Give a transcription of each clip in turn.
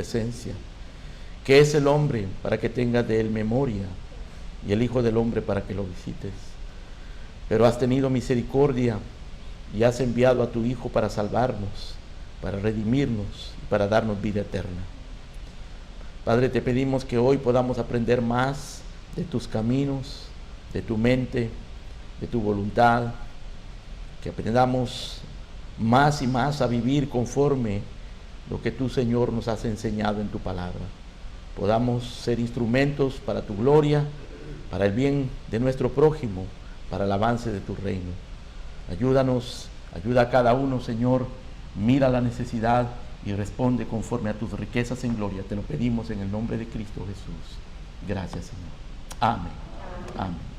presencia. ¿Qué es el hombre para que tengas de él memoria? Y el Hijo del Hombre para que lo visites. Pero has tenido misericordia y has enviado a tu Hijo para salvarnos, para redimirnos y para darnos vida eterna. Padre, te pedimos que hoy podamos aprender más de tus caminos, de tu mente, de tu voluntad, que aprendamos más y más a vivir conforme lo que tú, Señor, nos has enseñado en tu palabra. Podamos ser instrumentos para tu gloria, para el bien de nuestro prójimo, para el avance de tu reino. Ayúdanos, ayuda a cada uno, Señor, mira la necesidad y responde conforme a tus riquezas en gloria. Te lo pedimos en el nombre de Cristo Jesús. Gracias, Señor. Amén. Amén.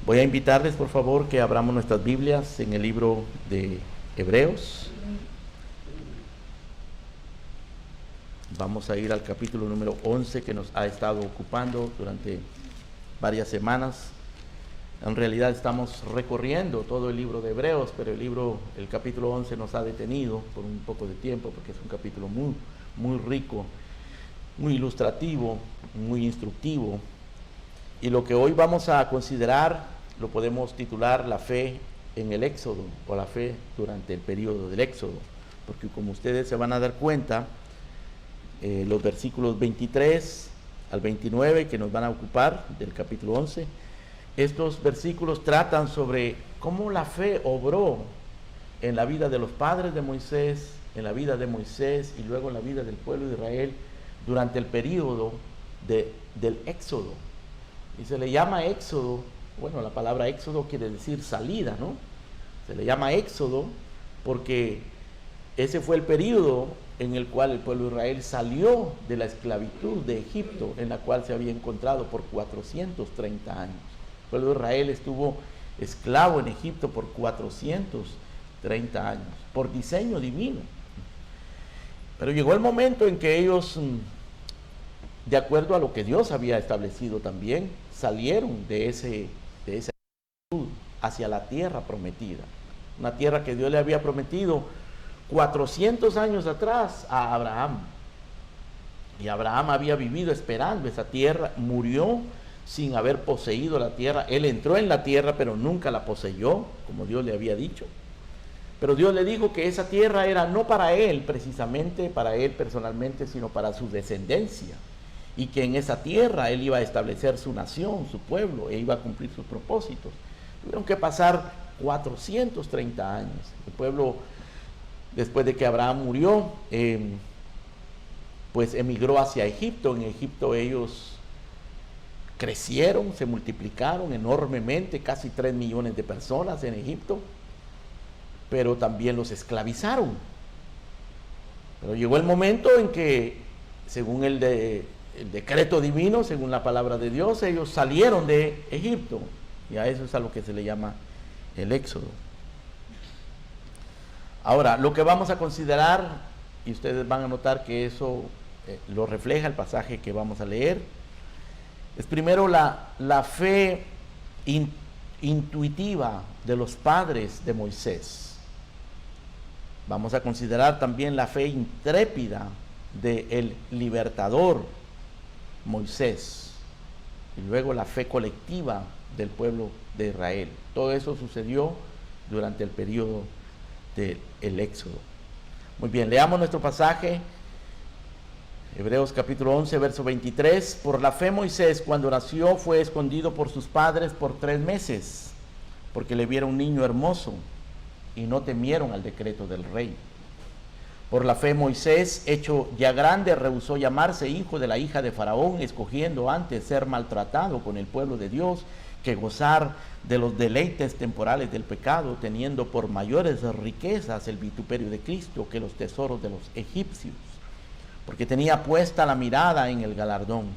Voy a invitarles, por favor, que abramos nuestras Biblias en el libro de Hebreos. Vamos a ir al capítulo número 11 que nos ha estado ocupando durante varias semanas. En realidad estamos recorriendo todo el libro de Hebreos, pero el capítulo 11 nos ha detenido por un poco de tiempo, porque es un capítulo muy rico, muy ilustrativo, muy instructivo. Y lo que hoy vamos a considerar lo podemos titular la fe en el Éxodo, o la fe durante el periodo del Éxodo, porque como ustedes se van a dar cuenta, los versículos 23 al 29 que nos van a ocupar del capítulo 11, estos versículos tratan sobre cómo la fe obró en la vida de los padres de Moisés, en la vida de Moisés y luego en la vida del pueblo de Israel durante el periodo del Éxodo. Y se le llama Éxodo, bueno, la palabra Éxodo quiere decir salida, ¿no? Se le llama Éxodo porque ese fue el periodo en el cual el pueblo de Israel salió de la esclavitud de Egipto, en la cual se había encontrado por 430 años. El pueblo de Israel estuvo esclavo en Egipto por 430 años, por diseño divino. Pero llegó el momento en que ellos, de acuerdo a lo que Dios había establecido también, salieron de esa esclavitud hacia la tierra prometida. Una tierra que Dios le había prometido 400 años atrás a Abraham. Y Abraham había vivido esperando esa tierra, murió sin haber poseído la tierra. Él entró en la tierra, pero nunca la poseyó, como Dios le había dicho. Pero Dios le dijo que esa tierra era no para él, precisamente para él personalmente, sino para su descendencia. Y que en esa tierra él iba a establecer su nación, su pueblo, e iba a cumplir sus propósitos. Tuvieron que pasar 430 años. El pueblo, después de que Abraham murió, pues emigró hacia Egipto. En Egipto ellos crecieron, se multiplicaron enormemente, casi 3 millones de personas en Egipto, pero también los esclavizaron. Pero llegó el momento en que, según el decreto divino, según la palabra de Dios, ellos salieron de Egipto, y a eso es a lo que se le llama el Éxodo. Ahora, lo que vamos a considerar, y ustedes van a notar que eso lo refleja el pasaje que vamos a leer, es primero la fe intuitiva de los padres de Moisés. Vamos a considerar también la fe intrépida del libertador Moisés, y luego la fe colectiva del pueblo de Israel. Todo eso sucedió durante el periodo del Éxodo. Muy bien, leamos nuestro pasaje, Hebreos capítulo 11, verso 23. Por la fe Moisés, cuando nació, fue escondido por sus padres por 3 meses, porque le vieron un niño hermoso, y no temieron al decreto del rey. Por la fe Moisés, hecho ya grande, rehusó llamarse hijo de la hija de Faraón, escogiendo antes ser maltratado con el pueblo de Dios que gozar de los deleites temporales del pecado, teniendo por mayores riquezas el vituperio de Cristo que los tesoros de los egipcios, porque tenía puesta la mirada en el galardón.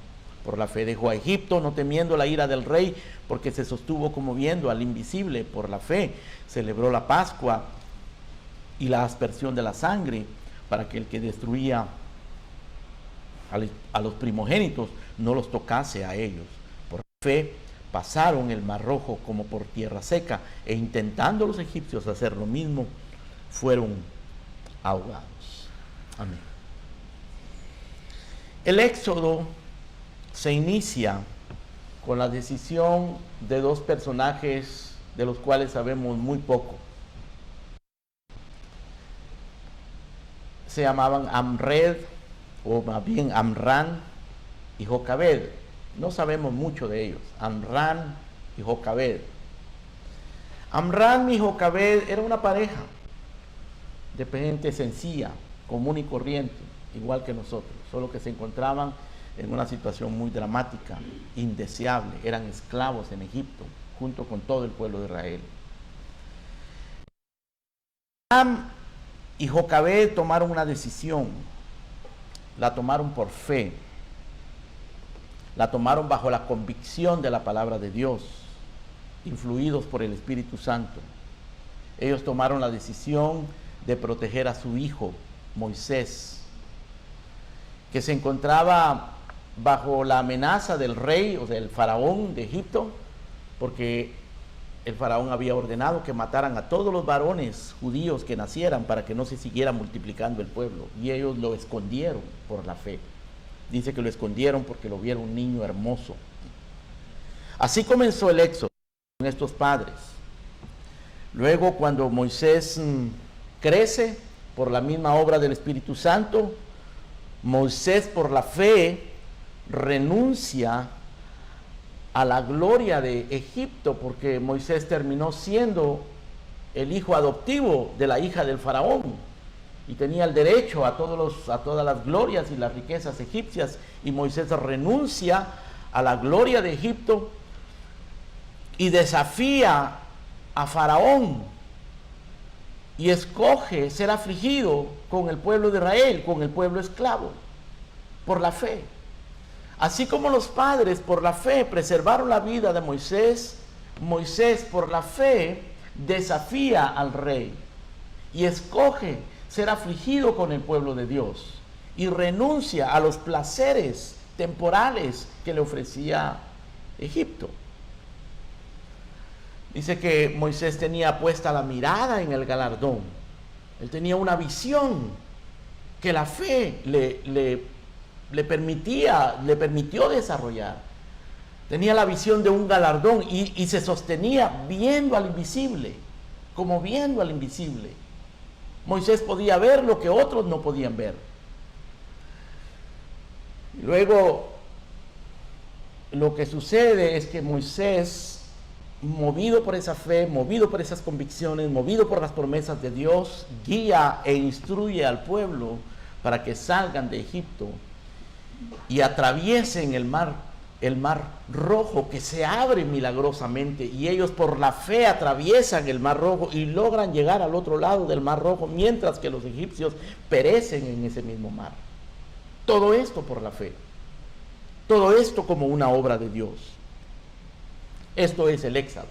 Por la fe dejó a Egipto, no temiendo la ira del rey, porque se sostuvo como viendo al invisible. Por la fe celebró la Pascua y la aspersión de la sangre, para que el que destruía a los primogénitos no los tocase a ellos. Por fe pasaron el Mar Rojo como por tierra seca, e intentando los egipcios hacer lo mismo, fueron ahogados. Amén. El éxodo se inicia con la decisión de dos personajes de los cuales sabemos muy poco. Se llamaban Amred, o más bien Amran y Jocabed. No sabemos mucho de ellos. Amran y Jocabed. Amran y Jocabed era una pareja de gente sencilla, común y corriente, igual que nosotros, solo que se encontraban en una situación muy dramática, indeseable. Eran esclavos en Egipto, junto con todo el pueblo de Israel. Amran y Jocabed tomaron una decisión, la tomaron por fe, la tomaron bajo la convicción de la palabra de Dios, influidos por el Espíritu Santo. Ellos tomaron la decisión de proteger a su hijo, Moisés, que se encontraba bajo la amenaza del rey o del faraón de Egipto, porque el faraón había ordenado que mataran a todos los varones judíos que nacieran para que no se siguiera multiplicando el pueblo, y ellos lo escondieron por la fe. Dice que lo escondieron porque lo vieron un niño hermoso. Así comenzó el éxodo con estos padres. Luego, cuando Moisés crece por la misma obra del Espíritu Santo, Moisés por la fe renuncia a la gloria de Egipto, porque Moisés terminó siendo el hijo adoptivo de la hija del faraón y tenía el derecho a todas las glorias y las riquezas egipcias, y Moisés renuncia a la gloria de Egipto y desafía a Faraón y escoge ser afligido con el pueblo de Israel, con el pueblo esclavo, por la fe. Así como los padres por la fe preservaron la vida de Moisés, Moisés por la fe desafía al rey y escoge ser afligido con el pueblo de Dios y renuncia a los placeres temporales que le ofrecía Egipto. Dice que Moisés tenía puesta la mirada en el galardón. Él tenía una visión que la fe le permitió desarrollar. Tenía la visión de un galardón y se sostenía viendo al invisible, como viendo al invisible. Moisés podía ver lo que otros no podían ver. Luego, lo que sucede es que Moisés, movido por esa fe, movido por esas convicciones, movido por las promesas de Dios, guía e instruye al pueblo para que salgan de Egipto y atraviesen el mar Rojo, que se abre milagrosamente, y ellos por la fe atraviesan el mar Rojo y logran llegar al otro lado del mar Rojo, mientras que los egipcios perecen en ese mismo mar. Todo esto por la fe, todo esto como una obra de Dios. Esto es el éxodo.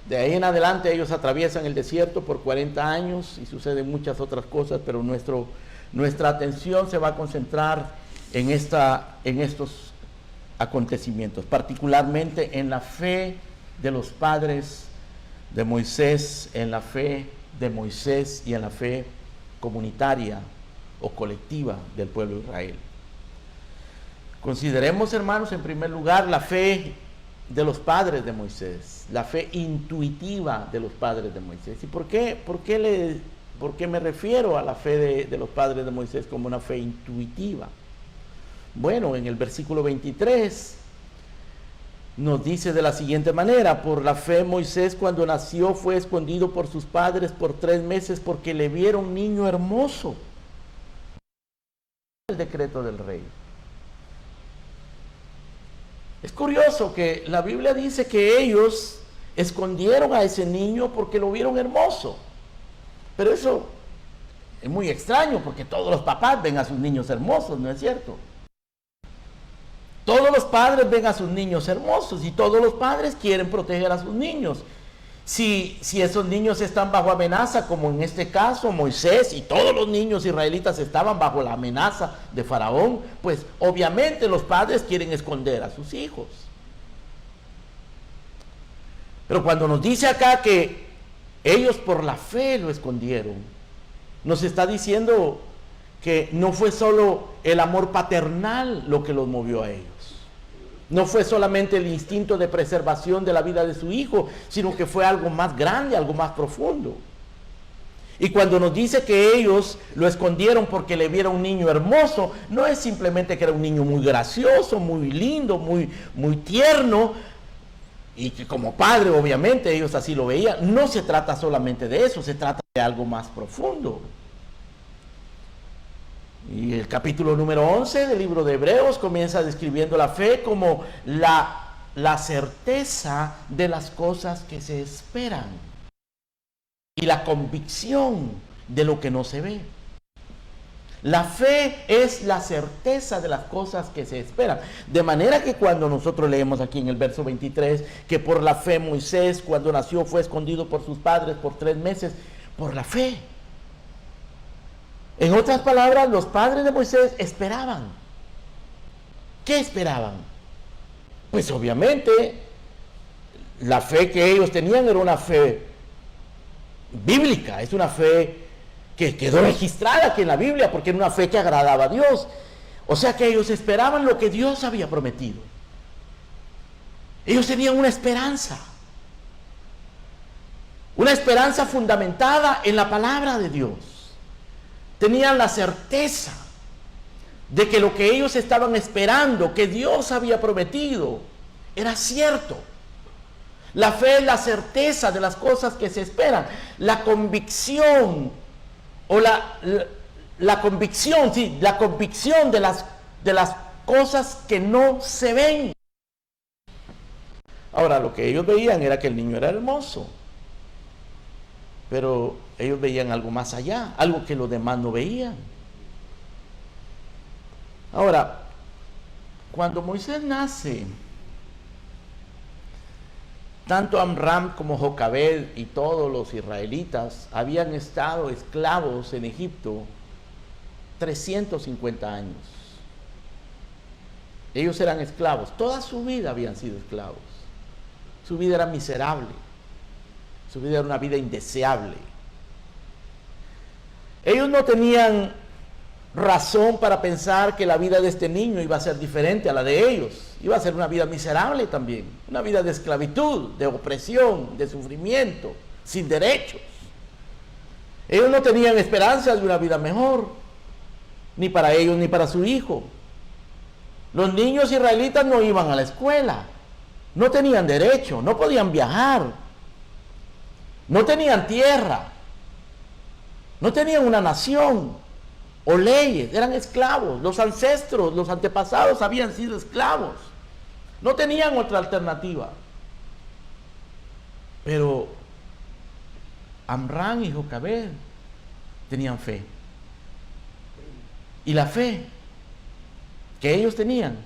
De ahí en adelante ellos atraviesan el desierto por 40 años y suceden muchas otras cosas, pero nuestra atención se va a concentrar en estos acontecimientos, particularmente en la fe de los padres de Moisés, en la fe de Moisés y en la fe comunitaria o colectiva del pueblo de Israel. Consideremos, hermanos, en primer lugar la fe de los padres de Moisés, la fe intuitiva de los padres de Moisés. ¿Y por qué me refiero a la fe de los padres de Moisés como una fe intuitiva? Bueno, en el versículo 23 nos dice de la siguiente manera: por la fe Moisés, cuando nació, fue escondido por sus padres por 3 meses porque le vieron niño hermoso. El decreto del rey. Es curioso que la Biblia dice que ellos escondieron a ese niño porque lo vieron hermoso. Pero eso es muy extraño, porque todos los papás ven a sus niños hermosos, ¿no es cierto? Todos los padres ven a sus niños hermosos y todos los padres quieren proteger a sus niños. Si esos niños están bajo amenaza, como en este caso Moisés y todos los niños israelitas estaban bajo la amenaza de Faraón, pues obviamente los padres quieren esconder a sus hijos. Pero cuando nos dice acá que ellos por la fe lo escondieron, nos está diciendo que no fue solo el amor paternal lo que los movió a ellos. No fue solamente el instinto de preservación de la vida de su hijo, sino que fue algo más grande, algo más profundo. Y cuando nos dice que ellos lo escondieron porque le vieron un niño hermoso, no es simplemente que era un niño muy gracioso, muy lindo, muy tierno, y que como padre obviamente ellos así lo veían. No se trata solamente de eso, se trata de algo más profundo. Y el capítulo número 11 del libro de Hebreos comienza describiendo la fe como la certeza de las cosas que se esperan y la convicción de lo que no se ve. La fe es la certeza de las cosas que se esperan. De manera que cuando nosotros leemos aquí en el verso 23, que por la fe Moisés, cuando nació, fue escondido por sus padres por 3 meses, por la fe. En otras palabras, los padres de Moisés esperaban. ¿Qué esperaban? Pues obviamente, la fe que ellos tenían era una fe bíblica, es una fe que quedó registrada aquí en la Biblia, porque era una fe que agradaba a Dios. O sea que ellos esperaban lo que Dios había prometido. Ellos tenían una esperanza fundamentada en la palabra de Dios. Tenían la certeza de que lo que ellos estaban esperando, que Dios había prometido, era cierto. La fe es la certeza de las cosas que se esperan, la convicción, o la convicción de las cosas que no se ven. Ahora, lo que ellos veían era que el niño era hermoso, pero ellos veían algo más allá, algo que los demás no veían. Ahora, cuando Moisés nace, tanto Amram como Jocabed y todos los israelitas habían estado esclavos en Egipto 350 años. Ellos eran esclavos, toda su vida habían sido esclavos. Su vida era miserable, su vida era una vida indeseable. Ellos no tenían razón para pensar que la vida de este niño iba a ser diferente a la de ellos. Iba a ser una vida miserable también, una vida de esclavitud, de opresión, de sufrimiento, sin derechos. Ellos no tenían esperanzas de una vida mejor, ni para ellos ni para su hijo. Los niños israelitas no iban a la escuela, no tenían derecho, no podían viajar, no tenían tierra, no tenían una nación o leyes, eran esclavos. Los ancestros, los antepasados habían sido esclavos, no tenían otra alternativa. Pero Amram y Jocabed tenían fe, y la fe que ellos tenían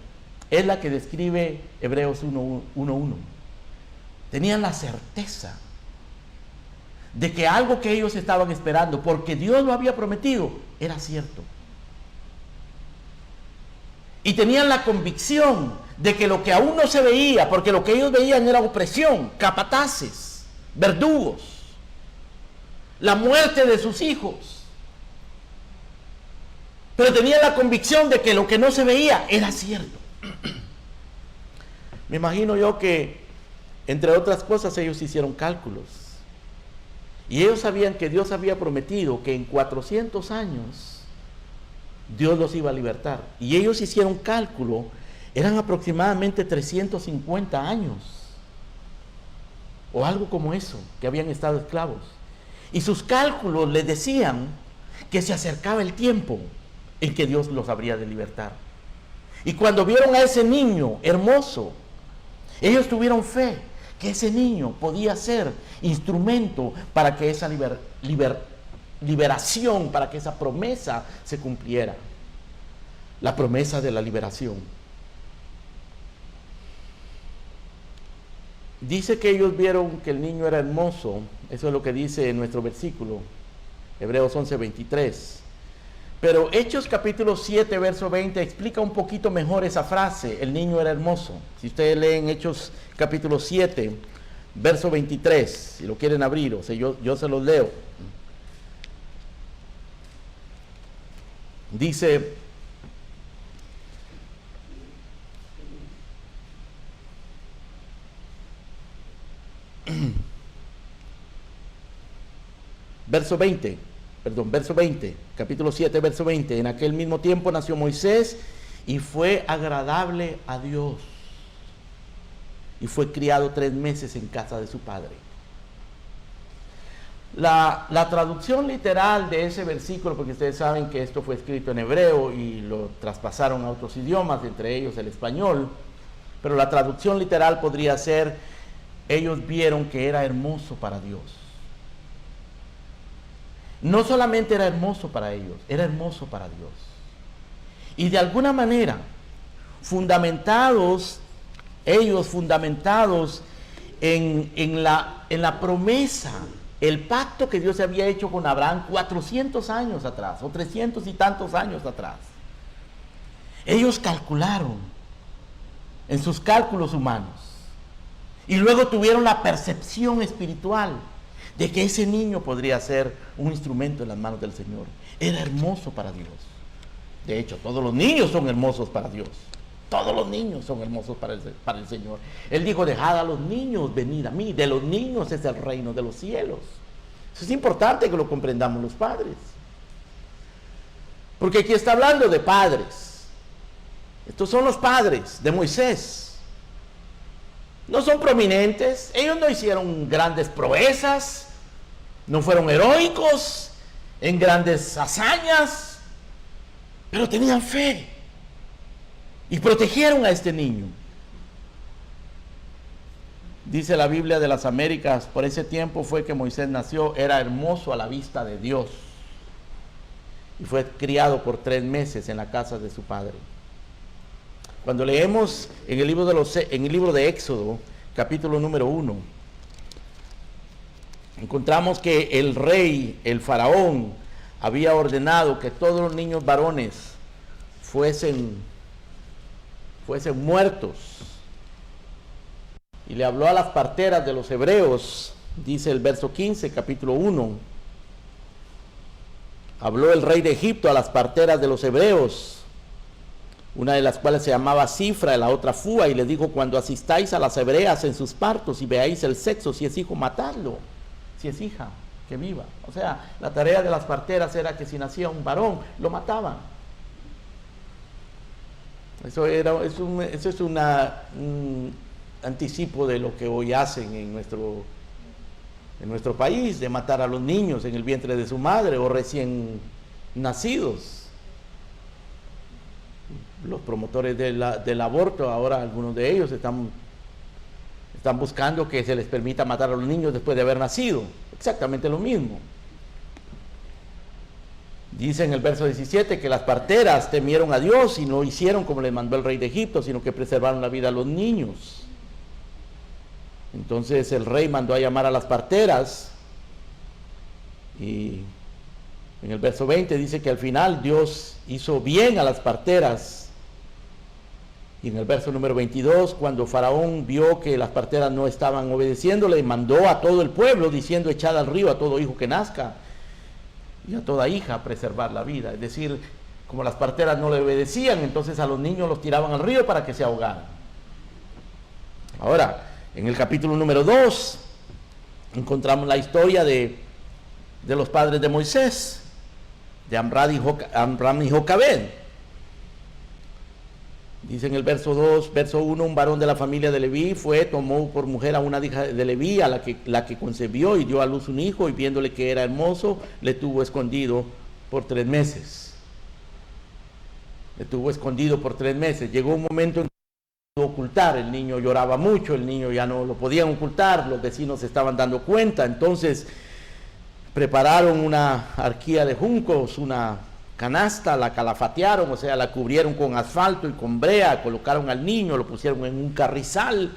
es la que describe Hebreos 1:1. Tenían la certeza de que algo que ellos estaban esperando, porque Dios lo había prometido, era cierto. Y tenían la convicción de que lo que aún no se veía, porque lo que ellos veían era opresión, capataces, verdugos, la muerte de sus hijos. Pero tenían la convicción de que lo que no se veía era cierto. Me imagino yo que, entre otras cosas, ellos hicieron cálculos. Y ellos sabían que Dios había prometido que en 400 años Dios los iba a libertar. Y ellos hicieron cálculo, eran aproximadamente 350 años, o algo como eso, que habían estado esclavos. Y sus cálculos les decían que se acercaba el tiempo en que Dios los habría de libertar. Y cuando vieron a ese niño hermoso, ellos tuvieron fe que ese niño podía ser instrumento para que esa liberación, para que esa promesa se cumpliera. La promesa de la liberación. Dice que ellos vieron que el niño era hermoso. Eso es lo que dice en nuestro versículo, Hebreos 11:23. Pero Hechos capítulo 7, verso 20, explica un poquito mejor esa frase, el niño era hermoso. Si ustedes leen Hechos capítulo 7, verso 23, si lo quieren abrir, o sea, yo se los leo. Dice, verso 20, capítulo 7, verso 20. En aquel mismo tiempo nació Moisés y fue agradable a Dios. Y fue criado 3 meses en casa de su padre. La traducción literal de ese versículo, porque ustedes saben que esto fue escrito en hebreo y lo traspasaron a otros idiomas, entre ellos el español, pero la traducción literal podría ser: ellos vieron que era hermoso para Dios. No solamente era hermoso para ellos, era hermoso para Dios. Y de alguna manera, fundamentados en la promesa, el pacto que Dios había hecho con Abraham 400 años atrás, o 300 y tantos años atrás. Ellos calcularon en sus cálculos humanos, y luego tuvieron la percepción espiritual de que ese niño podría ser un instrumento en las manos del Señor. Era hermoso para Dios. De hecho, todos los niños son hermosos para Dios. Todos los niños son hermosos para el Señor. Él dijo: dejad a los niños venir a mí. De los niños es el reino de los cielos. Eso es importante que lo comprendamos los padres. Porque aquí está hablando de padres. Estos son los padres de Moisés. No son prominentes. Ellos no hicieron grandes proezas. No fueron heroicos en grandes hazañas. Pero tenían fe. Y protegieron a este niño. Dice la Biblia de las Américas: por ese tiempo fue que Moisés nació, era hermoso a la vista de Dios. Y fue criado por 3 meses en la casa de su padre. Cuando leemos en el libro de Éxodo, capítulo número 1, encontramos que el rey, el faraón, había ordenado que todos los niños varones fuesen muertos. Y le habló a las parteras de los hebreos, dice el verso 15, capítulo 1. Habló el rey de Egipto a las parteras de los hebreos, una de las cuales se llamaba Cifra y la otra Fua, y les dijo: cuando asistáis a las hebreas en sus partos y veáis el sexo, si es hijo, matadlo, si es hija, que viva. O sea, la tarea de las parteras era que si nacía un varón, lo mataban. Eso es un anticipo de lo que hoy hacen en nuestro país, de matar a los niños en el vientre de su madre o recién nacidos. Los promotores del aborto, ahora algunos de ellos están buscando que se les permita matar a los niños después de haber nacido. Exactamente lo mismo. Dice en el verso 17 que las parteras temieron a Dios y no hicieron como les mandó el rey de Egipto, sino que preservaron la vida a los niños. Entonces el rey mandó a llamar a las parteras, y en el verso 20 dice que al final Dios hizo bien a las parteras. Y en el verso número 22, cuando Faraón vio que las parteras no estaban obedeciéndole, mandó a todo el pueblo diciendo: echad al río a todo hijo que nazca y a toda hija a preservar la vida. Es decir, como las parteras no le obedecían, entonces a los niños los tiraban al río para que se ahogaran. Ahora, en el capítulo número 2 encontramos la historia de los padres de Moisés, de Amram y Jocabed. Dice en el verso 1: un varón de la familia de Leví tomó por mujer a una hija de Leví, a la que concebió y dio a luz un hijo, y viéndole que era hermoso, le tuvo escondido por 3 meses. Llegó un momento en que no pudo ocultar, el niño lloraba mucho, el niño ya no lo podían ocultar, los vecinos se estaban dando cuenta, entonces prepararon una arquía de juncos, una canasta, la calafatearon, o sea, la cubrieron con asfalto y con brea, colocaron al niño, lo pusieron en un carrizal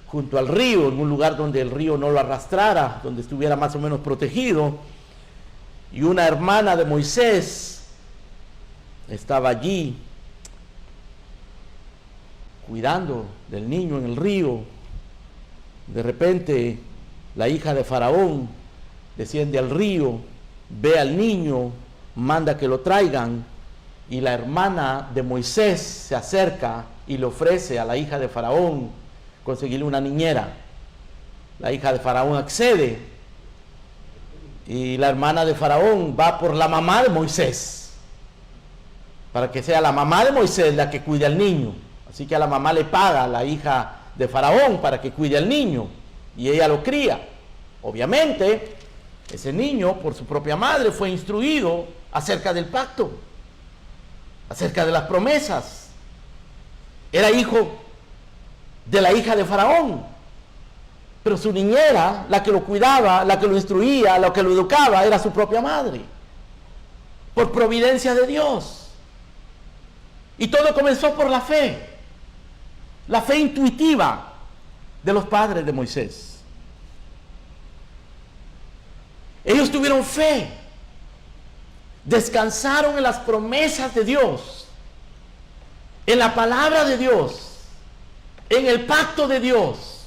junto al río, en un lugar donde el río no lo arrastrara, donde estuviera más o menos protegido. Y una hermana de Moisés estaba allí cuidando del niño en el río. De repente la hija de Faraón desciende al río, ve al niño, manda que lo traigan, y la hermana de Moisés se acerca y le ofrece a la hija de Faraón conseguirle una niñera. La hija de Faraón accede y la hermana de Faraón va por la mamá de Moisés para que sea la mamá de Moisés la que cuide al niño. Así que a la mamá le paga a la hija de Faraón para que cuide al niño y ella lo cría. Obviamente, ese niño por su propia madre fue instruido acerca del pacto, acerca de las promesas. Era hijo de la hija de Faraón, pero su niñera, la que lo cuidaba, la que lo instruía, la que lo educaba, era su propia madre, por providencia de Dios. Y todo comenzó por la fe intuitiva de los padres de Moisés. Ellos tuvieron fe, descansaron en las promesas de Dios, en la palabra de Dios, en el pacto de Dios.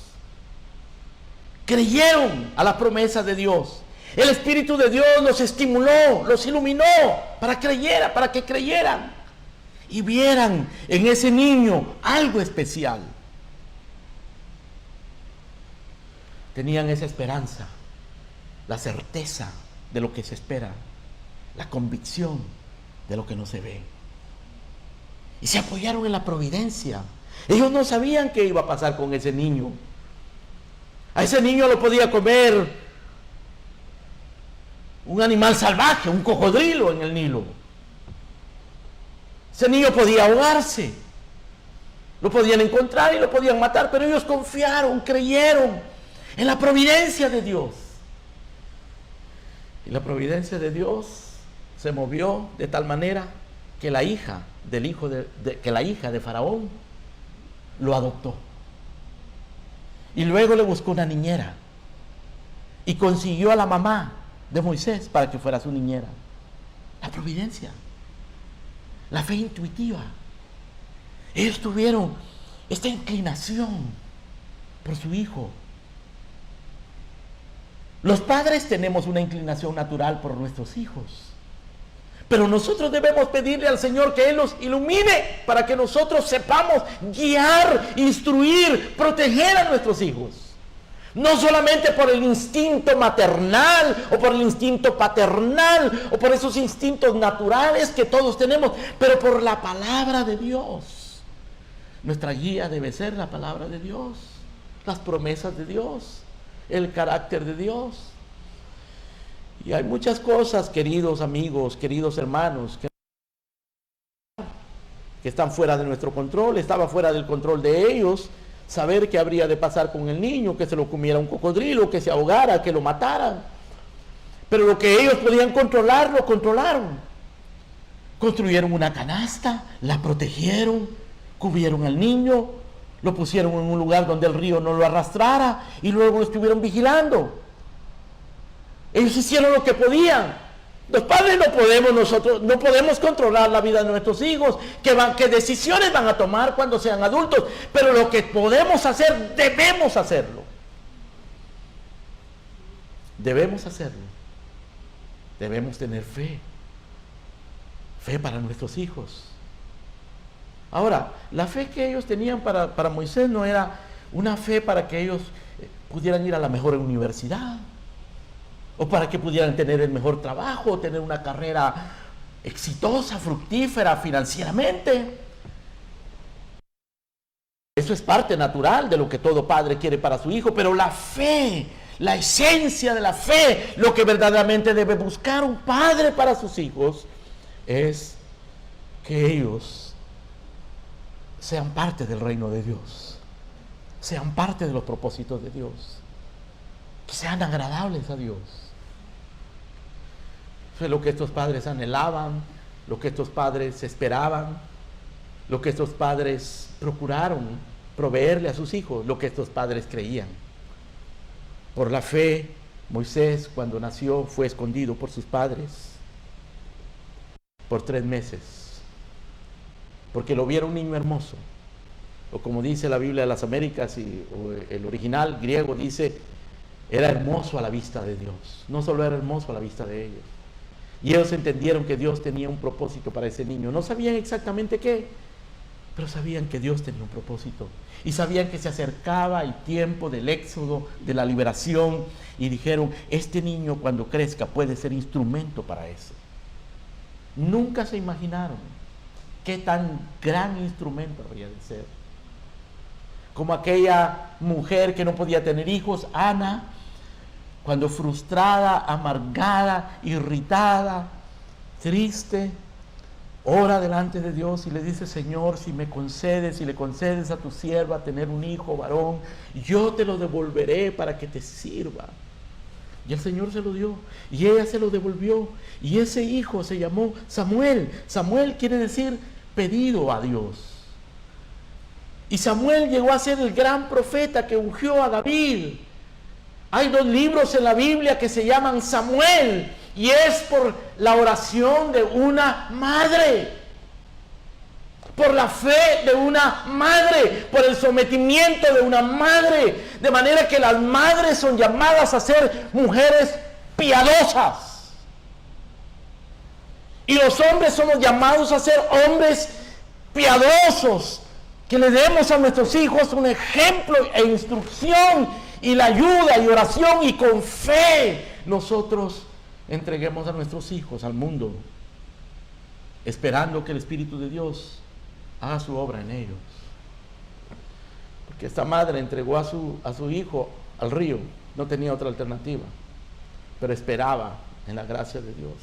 Creyeron a las promesas de Dios. El Espíritu de Dios los estimuló, los iluminó para que creyeran y vieran en ese niño algo especial. Tenían esa esperanza, la certeza de lo que se espera, la convicción de lo que no se ve. Y se apoyaron en la providencia. Ellos no sabían qué iba a pasar con ese niño. A ese niño lo podía comer un animal salvaje, un cocodrilo en el Nilo. Ese niño podía ahogarse. Lo podían encontrar y lo podían matar, pero ellos confiaron, creyeron en la providencia de Dios. Y la providencia de Dios se movió de tal manera que la hija de Faraón lo adoptó. Y luego le buscó una niñera y consiguió a la mamá de Moisés para que fuera su niñera. La providencia, la fe intuitiva. Ellos tuvieron esta inclinación por su hijo. Los padres tenemos una inclinación natural por nuestros hijos, pero nosotros debemos pedirle al Señor que Él los ilumine para que nosotros sepamos guiar, instruir, proteger a nuestros hijos. No solamente por el instinto maternal o por el instinto paternal o por esos instintos naturales que todos tenemos, pero por la palabra de Dios. Nuestra guía debe ser la palabra de Dios, las promesas de Dios, el carácter de Dios. Y hay muchas cosas, queridos amigos, queridos hermanos, que están fuera de nuestro control. Estaba fuera del control de ellos saber qué habría de pasar con el niño, que se lo comiera un cocodrilo, que se ahogara, que lo mataran. Pero lo que ellos podían controlar, lo controlaron. Construyeron una canasta, la protegieron, cubrieron al niño, lo pusieron en un lugar donde el río no lo arrastrara y luego lo estuvieron vigilando. Ellos hicieron lo que podían. Los padres nosotros no podemos controlar la vida de nuestros hijos, qué decisiones van a tomar cuando sean adultos, pero lo que podemos hacer, debemos hacerlo. Debemos hacerlo. Debemos tener fe para nuestros hijos. Ahora, la fe que ellos tenían para Moisés no era una fe para que ellos pudieran ir a la mejor universidad, o para que pudieran tener el mejor trabajo, o tener una carrera exitosa, fructífera financieramente. Eso es parte natural de lo que todo padre quiere para su hijo, pero la fe, la esencia de la fe, lo que verdaderamente debe buscar un padre para sus hijos, es que ellos sean parte del reino de Dios, sean parte de los propósitos de Dios, que sean agradables a Dios. Fue lo que estos padres anhelaban, lo que estos padres esperaban, lo que estos padres procuraron proveerle a sus hijos, lo que estos padres creían. Por la fe, Moisés, cuando nació, fue escondido por sus padres por 3 meses, porque lo vieron un niño hermoso, o como dice la Biblia de las Américas, o el original griego dice, era hermoso a la vista de Dios. No solo era hermoso a la vista de ellos, Y ellos entendieron que Dios tenía un propósito para ese niño. No sabían exactamente qué, pero sabían que Dios tenía un propósito. Y sabían que se acercaba el tiempo del éxodo, de la liberación. Y dijeron, este niño cuando crezca puede ser instrumento para eso. Nunca se imaginaron qué tan gran instrumento habría de ser. Como aquella mujer que no podía tener hijos, Ana, cuando frustrada, amargada, irritada, triste, ora delante de Dios y le dice, Señor, si me concedes, si le concedes a tu sierva tener un hijo varón, yo te lo devolveré para que te sirva. Y el Señor se lo dio, y ella se lo devolvió, y ese hijo se llamó Samuel. Samuel quiere decir pedido a Dios. Y Samuel llegó a ser el gran profeta que ungió a David. Hay 2 libros en la Biblia que se llaman Samuel, y es por la oración de una madre, por la fe de una madre, por el sometimiento de una madre, de manera que las madres son llamadas a ser mujeres piadosas. Y los hombres somos llamados a ser hombres piadosos, que le demos a nuestros hijos un ejemplo e instrucción y la ayuda y oración, y con fe nosotros entreguemos a nuestros hijos al mundo, esperando que el Espíritu de Dios haga su obra en ellos. Porque esta madre entregó a su hijo al río, no tenía otra alternativa, pero esperaba en la gracia de Dios.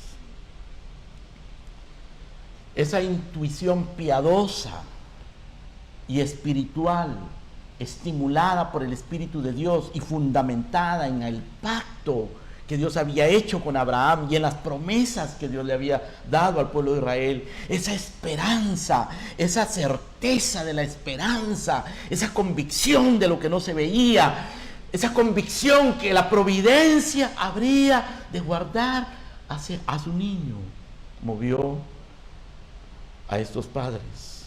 Esa intuición piadosa y espiritual, estimulada por el Espíritu de Dios y fundamentada en el pacto que Dios había hecho con Abraham y en las promesas que Dios le había dado al pueblo de Israel, esa esperanza, esa certeza de la esperanza, esa convicción de lo que no se veía, esa convicción que la providencia habría de guardar a su niño, movió a estos padres.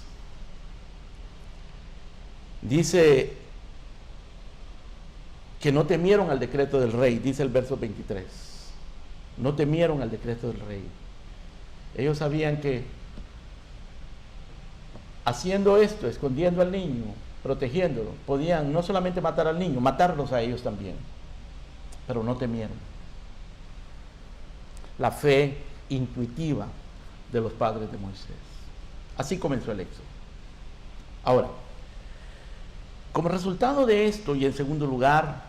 Dice que no temieron al decreto del rey, dice el verso 23. No temieron al decreto del rey. Ellos sabían que haciendo esto, escondiendo al niño, protegiéndolo, podían no solamente matar al niño, matarlos a ellos también. Pero no temieron. La fe intuitiva de los padres de Moisés. Así comenzó el éxodo. Ahora, como resultado de esto, y en segundo lugar,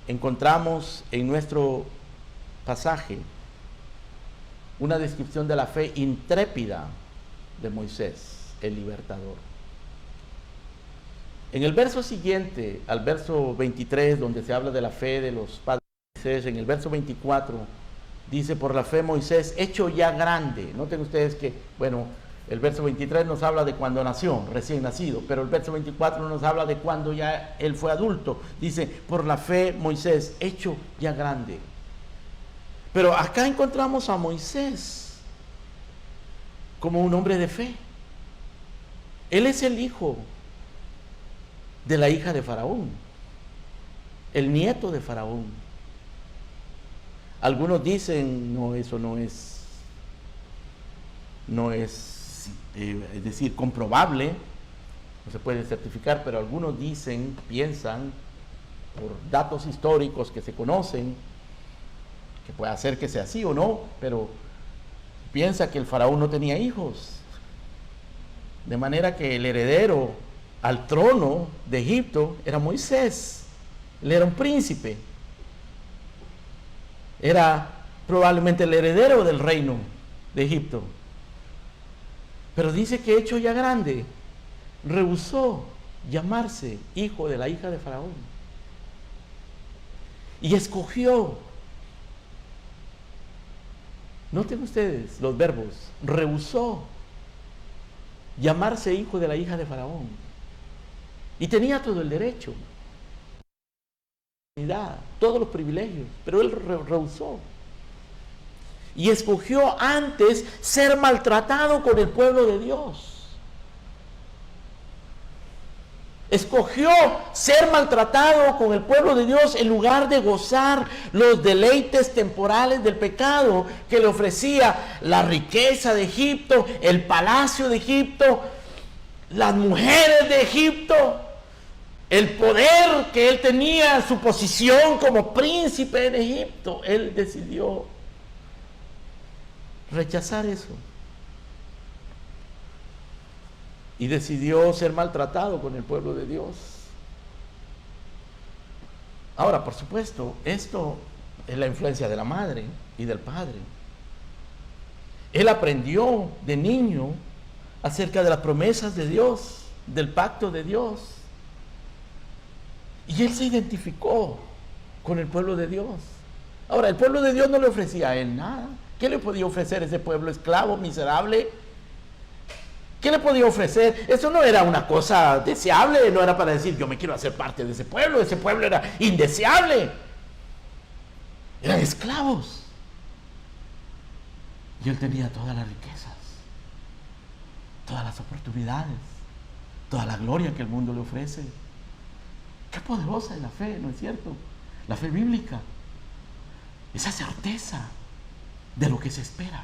encontramos en nuestro pasaje una descripción de la fe intrépida de Moisés, el libertador. En el verso siguiente, al verso 23, donde se habla de la fe de los padres de Moisés, en el verso 24, dice, por la fe Moisés, hecho ya grande. Noten ustedes que, bueno, el verso 23 nos habla de cuando nació, recién nacido, pero el verso 24 nos habla de cuando ya él fue adulto. Dice, por la fe Moisés, hecho ya grande. Pero acá encontramos a Moisés como un hombre de fe. Él es el hijo de la hija de Faraón, el nieto de Faraón. Algunos dicen, no, eso no es decir, comprobable, no se puede certificar, pero algunos dicen, piensan, por datos históricos que se conocen, que puede ser que sea así o no, pero piensa que el faraón no tenía hijos, de manera que el heredero al trono de Egipto era Moisés. Él era un príncipe, era probablemente el heredero del reino de Egipto. Pero dice que hecho ya grande, rehusó llamarse hijo de la hija de Faraón. Y escogió, noten ustedes los verbos, rehusó llamarse hijo de la hija de Faraón. Y tenía todo el derecho, todos los privilegios, pero él rehusó. Y escogió antes ser maltratado con el pueblo de Dios. Escogió ser maltratado con el pueblo de Dios en lugar de gozar los deleites temporales del pecado que le ofrecía la riqueza de Egipto, el palacio de Egipto, las mujeres de Egipto, el poder que él tenía, su posición como príncipe en Egipto. Él decidió rechazar eso y decidió ser maltratado con el pueblo de Dios. Ahora, por supuesto, esto es la influencia de la madre y del padre. Él aprendió de niño acerca de las promesas de Dios, del pacto de Dios, y él se identificó con el pueblo de Dios. Ahora, el pueblo de Dios no le ofrecía a él nada. ¿Qué le podía ofrecer ese pueblo esclavo, miserable? ¿Qué le podía ofrecer? Eso no era una cosa deseable, no era para decir yo me quiero hacer parte de ese pueblo era indeseable. Eran esclavos. Y él tenía todas las riquezas, todas las oportunidades, toda la gloria que el mundo le ofrece. Qué poderosa es la fe, ¿no es cierto? La fe bíblica, esa certeza de lo que se espera,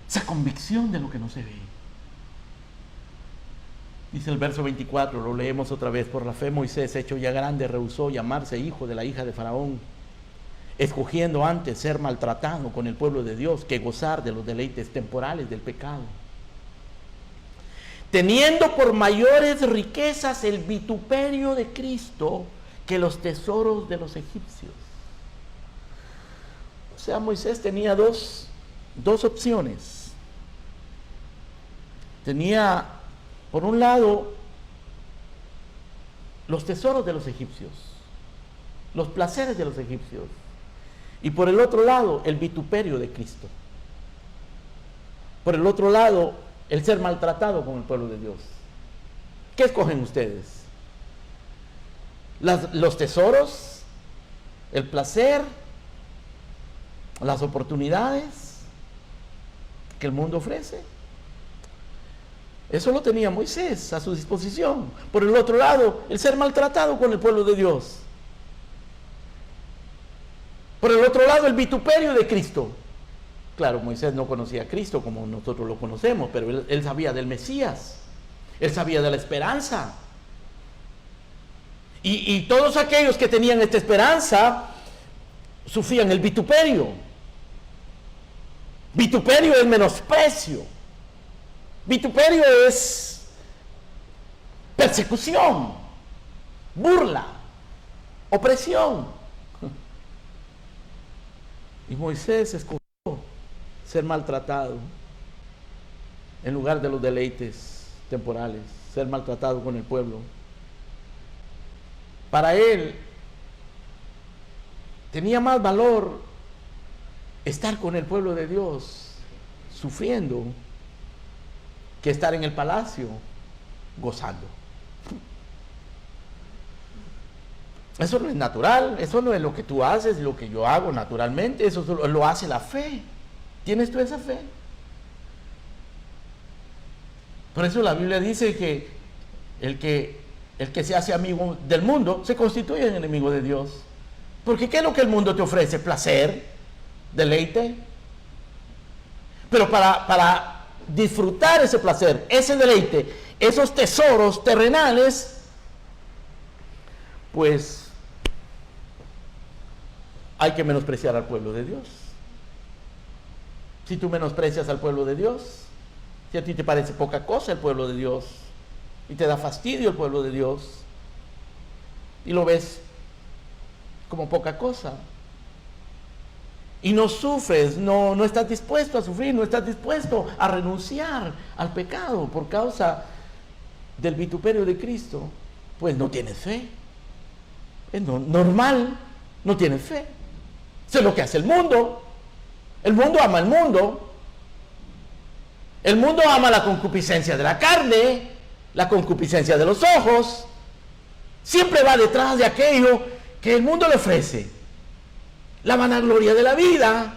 esa convicción de lo que no se ve. Dice el verso 24, lo leemos otra vez: por la fe Moisés, hecho ya grande, rehusó llamarse hijo de la hija de Faraón, escogiendo antes ser maltratado con el pueblo de Dios que gozar de los deleites temporales del pecado, teniendo por mayores riquezas el vituperio de Cristo que los tesoros de los egipcios. O sea, Moisés tenía dos opciones. Tenía, por un lado, los tesoros de los egipcios, los placeres de los egipcios, y por el otro lado, el vituperio de Cristo. Por el otro lado, el ser maltratado con el pueblo de Dios. ¿Qué escogen ustedes? ¿Los tesoros? ¿El placer? ¿Las oportunidades que el mundo ofrece? Eso lo tenía Moisés a su disposición. Por el otro lado, el ser maltratado con el pueblo de Dios. Por el otro lado, el vituperio de Cristo. Claro, Moisés no conocía a Cristo como nosotros lo conocemos, pero él sabía del Mesías. Él sabía de la esperanza. Y todos aquellos que tenían esta esperanza sufrían el vituperio. Vituperio es menosprecio. Vituperio es persecución, burla, opresión. Y Moisés escogió ser maltratado en lugar de los deleites temporales, ser maltratado con el pueblo. Para él tenía más valor estar con el pueblo de Dios sufriendo que estar en el palacio gozando. Eso no es natural, eso no es lo que tú haces, lo que yo hago naturalmente, eso lo hace la fe. ¿Tienes tú esa fe? Por eso la Biblia dice que el que se hace amigo del mundo se constituye en enemigo de Dios. Porque ¿qué es lo que el mundo te ofrece? Placer, deleite. Pero para disfrutar ese placer, ese deleite, esos tesoros terrenales, pues hay que menospreciar al pueblo de Dios. Si tú menosprecias al pueblo de Dios, si a ti te parece poca cosa el pueblo de Dios, y te da fastidio el pueblo de Dios, y lo ves como poca cosa, y no sufres, no estás dispuesto a sufrir, no estás dispuesto a renunciar al pecado por causa del vituperio de Cristo, pues no tienes fe. Es normal, no tienes fe. Eso es lo que hace el mundo. El mundo ama al mundo. El mundo ama la concupiscencia de la carne, la concupiscencia de los ojos. Siempre va detrás de aquello que el mundo le ofrece. La vanagloria de la vida.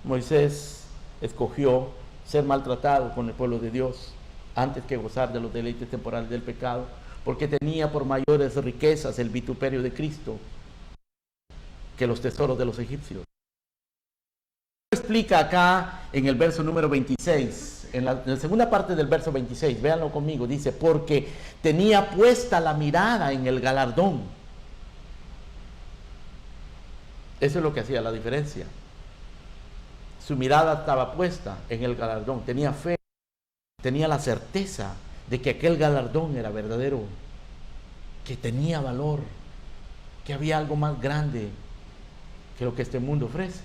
Moisés escogió ser maltratado con el pueblo de Dios antes que gozar de los deleites temporales del pecado, porque tenía por mayores riquezas el vituperio de Cristo que los tesoros de los egipcios. Explica acá en el verso número 26, en la segunda parte del verso 26, véanlo conmigo, dice, porque tenía puesta la mirada en el galardón. Eso es lo que hacía la diferencia. Su mirada estaba puesta en el galardón, tenía fe, tenía la certeza de que aquel galardón era verdadero, que tenía valor, que había algo más grande que lo que este mundo ofrece.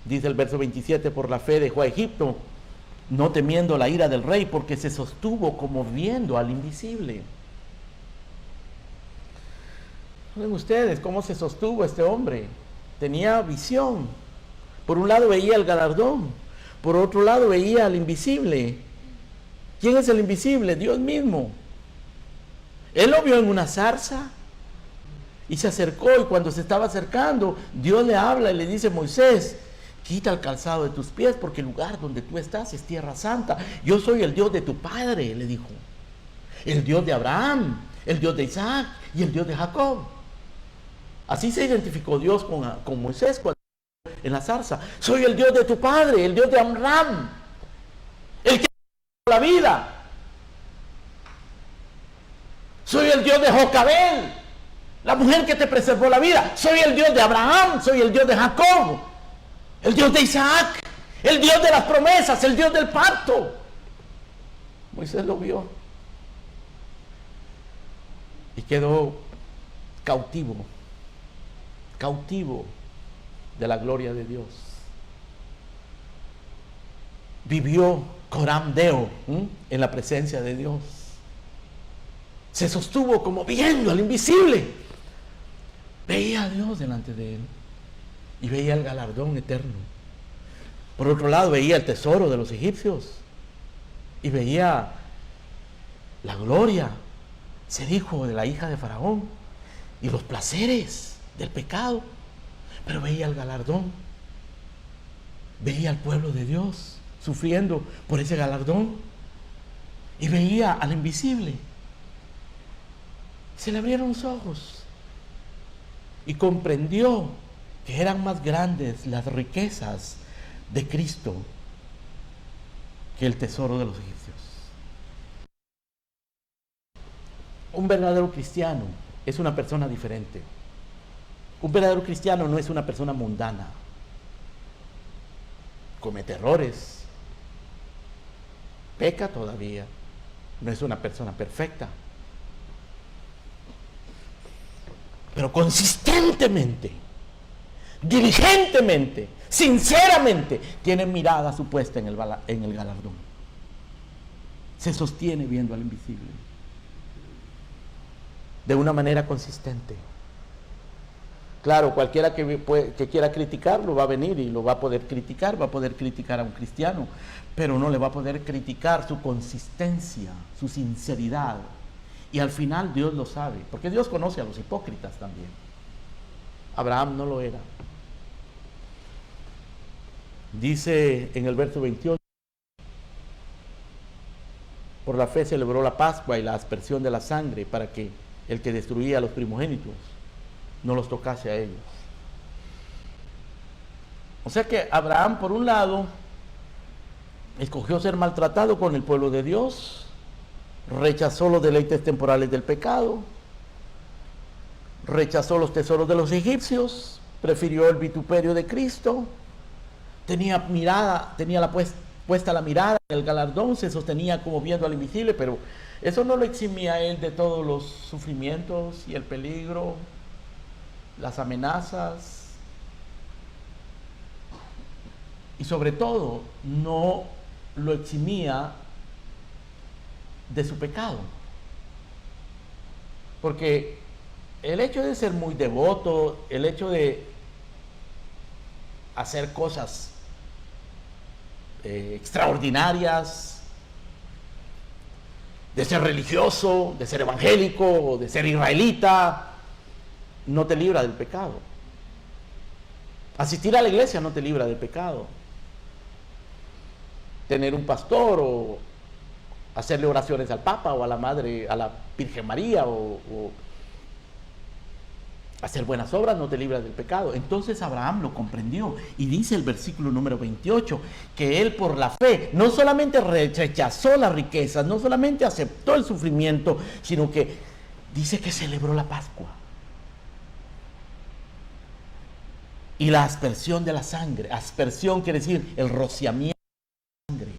Dice el verso 27, por la fe dejó a Egipto, no temiendo la ira del rey, porque se sostuvo como viendo al invisible. ¿Ven ustedes cómo se sostuvo este hombre? Tenía visión. Por un lado veía el galardón, por otro lado veía al invisible. ¿Quién es el invisible? Dios mismo. Él lo vio en una zarza y se acercó, y cuando se estaba acercando, Dios le habla y le dice: Moisés, quita el calzado de tus pies, porque el lugar donde tú estás es tierra santa. Yo soy el Dios de tu padre, le dijo. El Dios de Abraham, el Dios de Isaac y el Dios de Jacob. Así se identificó Dios con Moisés en la zarza. Soy el Dios de tu padre, el Dios de Abraham, el que te la vida. Soy el Dios de Jocabel, la mujer que te preservó la vida. Soy el Dios de Abraham, soy el Dios de Jacob, el Dios de Isaac, el Dios de las promesas, el Dios del pacto. Moisés lo vio y quedó cautivo de la gloria de Dios. Vivió coram Deo en la presencia de Dios. Se sostuvo como viendo al invisible. Veía a Dios delante de él y veía el galardón eterno. Por otro lado, veía el tesoro de los egipcios y veía la gloria, se dijo, de la hija de Faraón y los placeres del pecado, pero veía el galardón, veía al pueblo de Dios sufriendo por ese galardón y veía al invisible. Se le abrieron los ojos y comprendió que eran más grandes las riquezas de Cristo que el tesoro de los egipcios. Un verdadero cristiano es una persona diferente. Un verdadero cristiano no es una persona mundana. Comete errores, peca todavía, no es una persona perfecta. Pero consistentemente, diligentemente, sinceramente, tiene mirada supuesta en el galardón. Se sostiene viendo al invisible de una manera consistente. Claro, cualquiera que quiera criticarlo va a venir y lo va a poder criticar a un cristiano, pero no le va a poder criticar su consistencia, su sinceridad. Y al final Dios lo sabe, porque Dios conoce a los hipócritas también. Abraham no lo era. Dice en el verso 28, por la fe celebró la Pascua y la aspersión de la sangre, para que el que destruía a los primogénitos no los tocase a ellos. O sea que Abraham, por un lado, escogió ser maltratado con el pueblo de Dios, rechazó los deleites temporales del pecado, rechazó los tesoros de los egipcios, prefirió el vituperio de Cristo, tenía puesta la mirada en el galardón, se sostenía como viendo al invisible, pero eso no lo eximía a él de todos los sufrimientos y el peligro, las amenazas, y sobre todo no lo eximía de su pecado, porque el hecho de ser muy devoto, el hecho de hacer cosas extraordinarias, de ser religioso, de ser evangélico, de ser israelita, no te libra del pecado. Asistir a la iglesia no te libra del pecado. Tener un pastor o hacerle oraciones al Papa o a la Madre, a la Virgen María, o hacer buenas obras no te libra del pecado. Entonces Abraham lo comprendió y dice el versículo número 28 que él por la fe no solamente rechazó las riquezas, no solamente aceptó el sufrimiento, sino que dice que celebró la Pascua y la aspersión de la sangre. Aspersión quiere decir el rociamiento de la sangre,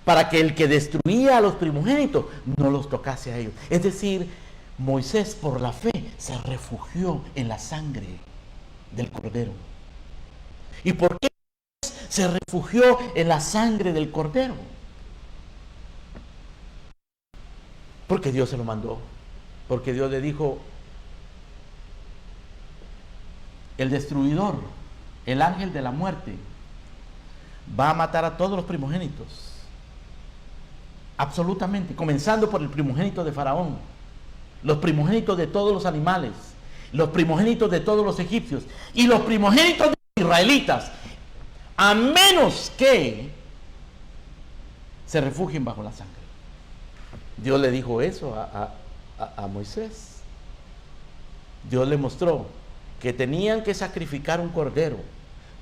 para que el que destruía a los primogénitos no los tocase a ellos. Es decir, Moisés por la fe se refugió en la sangre del Cordero. ¿Y por qué se refugió en la sangre del Cordero? Porque Dios se lo mandó. Porque Dios le dijo, el destruidor, el ángel de la muerte, va a matar a todos los primogénitos. Absolutamente, comenzando por el primogénito de Faraón, los primogénitos de todos los animales, los primogénitos de todos los egipcios y los primogénitos de los israelitas, a menos que se refugien bajo la sangre. Dios le dijo eso a Moisés. Dios le mostró que tenían que sacrificar un cordero,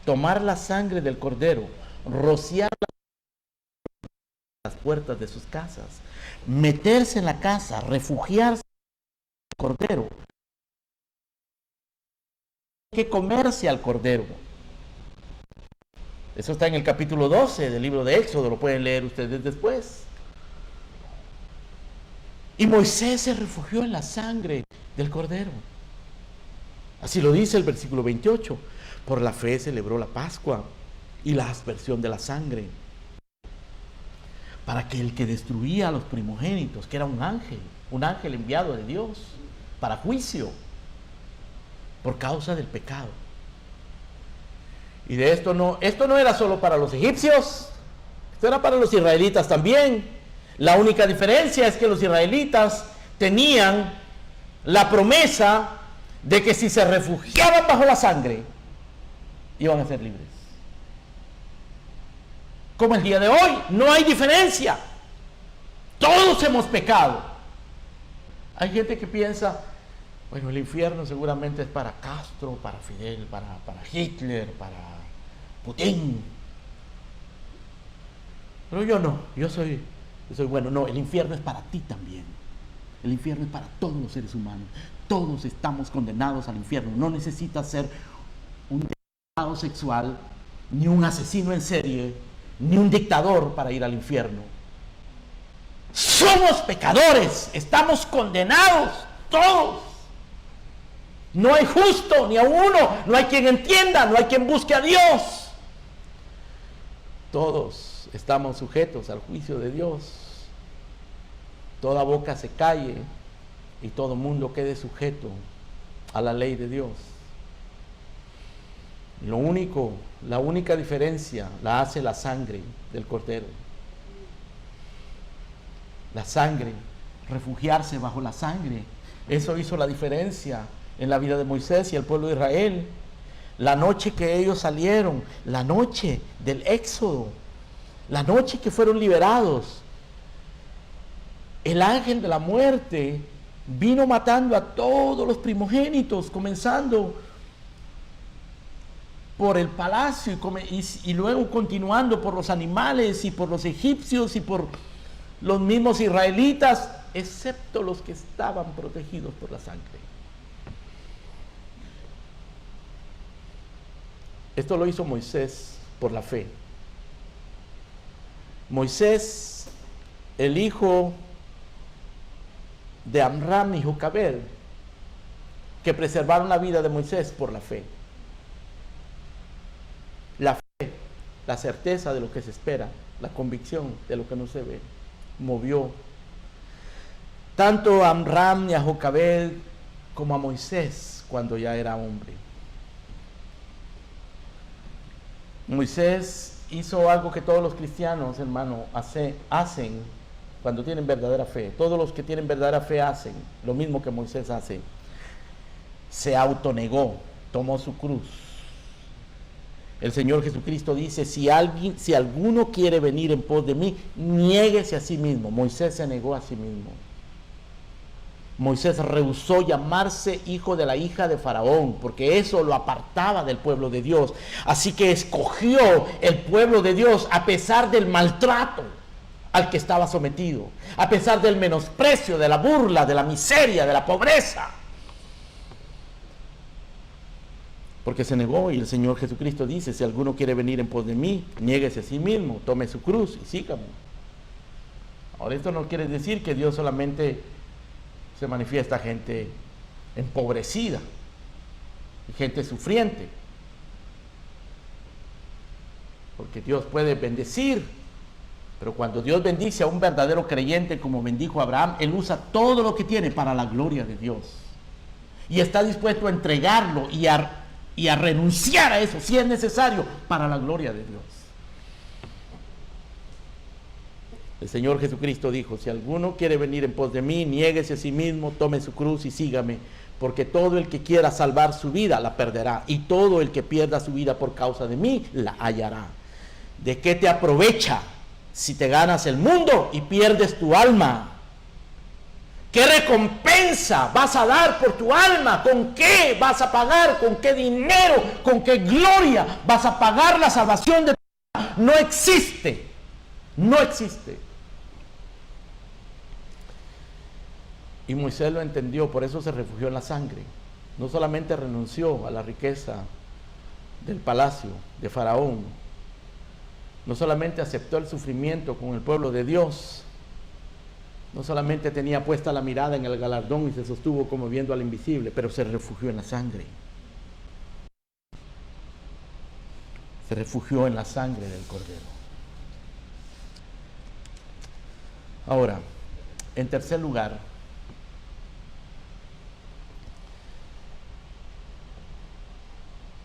tomar la sangre del cordero, rociar las puertas de sus casas, meterse en la casa, refugiarse en el cordero, que comerse al cordero. Eso está en el capítulo 12 del libro de Éxodo, lo pueden leer ustedes después. Y Moisés se refugió en la sangre del cordero. Así lo dice el versículo 28. Por la fe celebró la Pascua y la aspersión de la sangre, para que el que destruía a los primogénitos, que era un ángel enviado de Dios para juicio por causa del pecado. Y de esto no era solo para los egipcios, esto era para los israelitas también. La única diferencia es que los israelitas tenían la promesa de que si se refugiaban bajo la sangre, iban a ser libres. Como el día de hoy, no hay diferencia. Todos hemos pecado. Hay gente que piensa, bueno, el infierno seguramente es para Castro, para Fidel, para Hitler, para Putin. Pero yo no, yo soy bueno. No, el infierno es para ti también. El infierno es para todos los seres humanos. Todos estamos condenados al infierno. No necesitas ser un depravado sexual, ni un asesino en serie, ni un dictador para ir al infierno. Somos pecadores, estamos condenados todos. No hay justo ni a uno, no hay quien entienda, no hay quien busque a Dios. Todos estamos sujetos al juicio de Dios. Toda boca se calle y todo mundo quede sujeto a la ley de Dios. La única diferencia la hace la sangre del Cordero. La sangre, refugiarse bajo la sangre. Eso hizo la diferencia en la vida de Moisés y el pueblo de Israel. La noche que ellos salieron, la noche del Éxodo, la noche que fueron liberados, el ángel de la muerte vino matando a todos los primogénitos, comenzando por el palacio y luego continuando por los animales y por los egipcios y por los mismos israelitas, excepto los que estaban protegidos por la sangre. Esto lo hizo Moisés por la fe. Moisés, el hijo de Amram y Jocabed, que preservaron la vida de Moisés por la fe. La fe, la certeza de lo que se espera, la convicción de lo que no se ve, movió tanto a Amram y a Jocabed como a Moisés cuando ya era hombre. Moisés hizo algo que todos los cristianos, hermano, hacen cuando tienen verdadera fe. Todos los que tienen verdadera fe hacen lo mismo que Moisés hace. Se autonegó, tomó su cruz El Señor Jesucristo dice, si alguno quiere venir en pos de mí, niéguese a sí mismo. Moisés se negó a sí mismo. Moisés rehusó llamarse hijo de la hija de Faraón, porque eso lo apartaba del pueblo de Dios. Así que escogió el pueblo de Dios a pesar del maltrato al que estaba sometido, a pesar del menosprecio, de la burla, de la miseria, de la pobreza. Porque se negó, y el Señor Jesucristo dice, si alguno quiere venir en pos de mí, niéguese a sí mismo, tome su cruz y sígame. Ahora, esto no quiere decir que Dios solamente se manifiesta a gente empobrecida y gente sufriente. Porque Dios puede bendecir, pero cuando Dios bendice a un verdadero creyente como bendijo a Abraham, Él usa todo lo que tiene para la gloria de Dios. Y está dispuesto a entregarlo y a renunciar a eso, si es necesario, para la gloria de Dios. El Señor Jesucristo dijo, si alguno quiere venir en pos de mí, niéguese a sí mismo, tome su cruz y sígame, porque todo el que quiera salvar su vida la perderá, y todo el que pierda su vida por causa de mí la hallará. ¿De qué te aprovecha si te ganas el mundo y pierdes tu alma? ¿Qué recompensa vas a dar por tu alma? ¿Con qué vas a pagar? ¿Con qué dinero? ¿Con qué gloria vas a pagar la salvación de tu alma? No existe. No existe. Y Moisés lo entendió, por eso se refugió en la sangre. No solamente renunció a la riqueza del palacio de Faraón, no solamente aceptó el sufrimiento con el pueblo de Dios, no solamente tenía puesta la mirada en el galardón y se sostuvo como viendo al invisible, pero se refugió en la sangre. Se refugió en la sangre del Cordero. Ahora, en tercer lugar,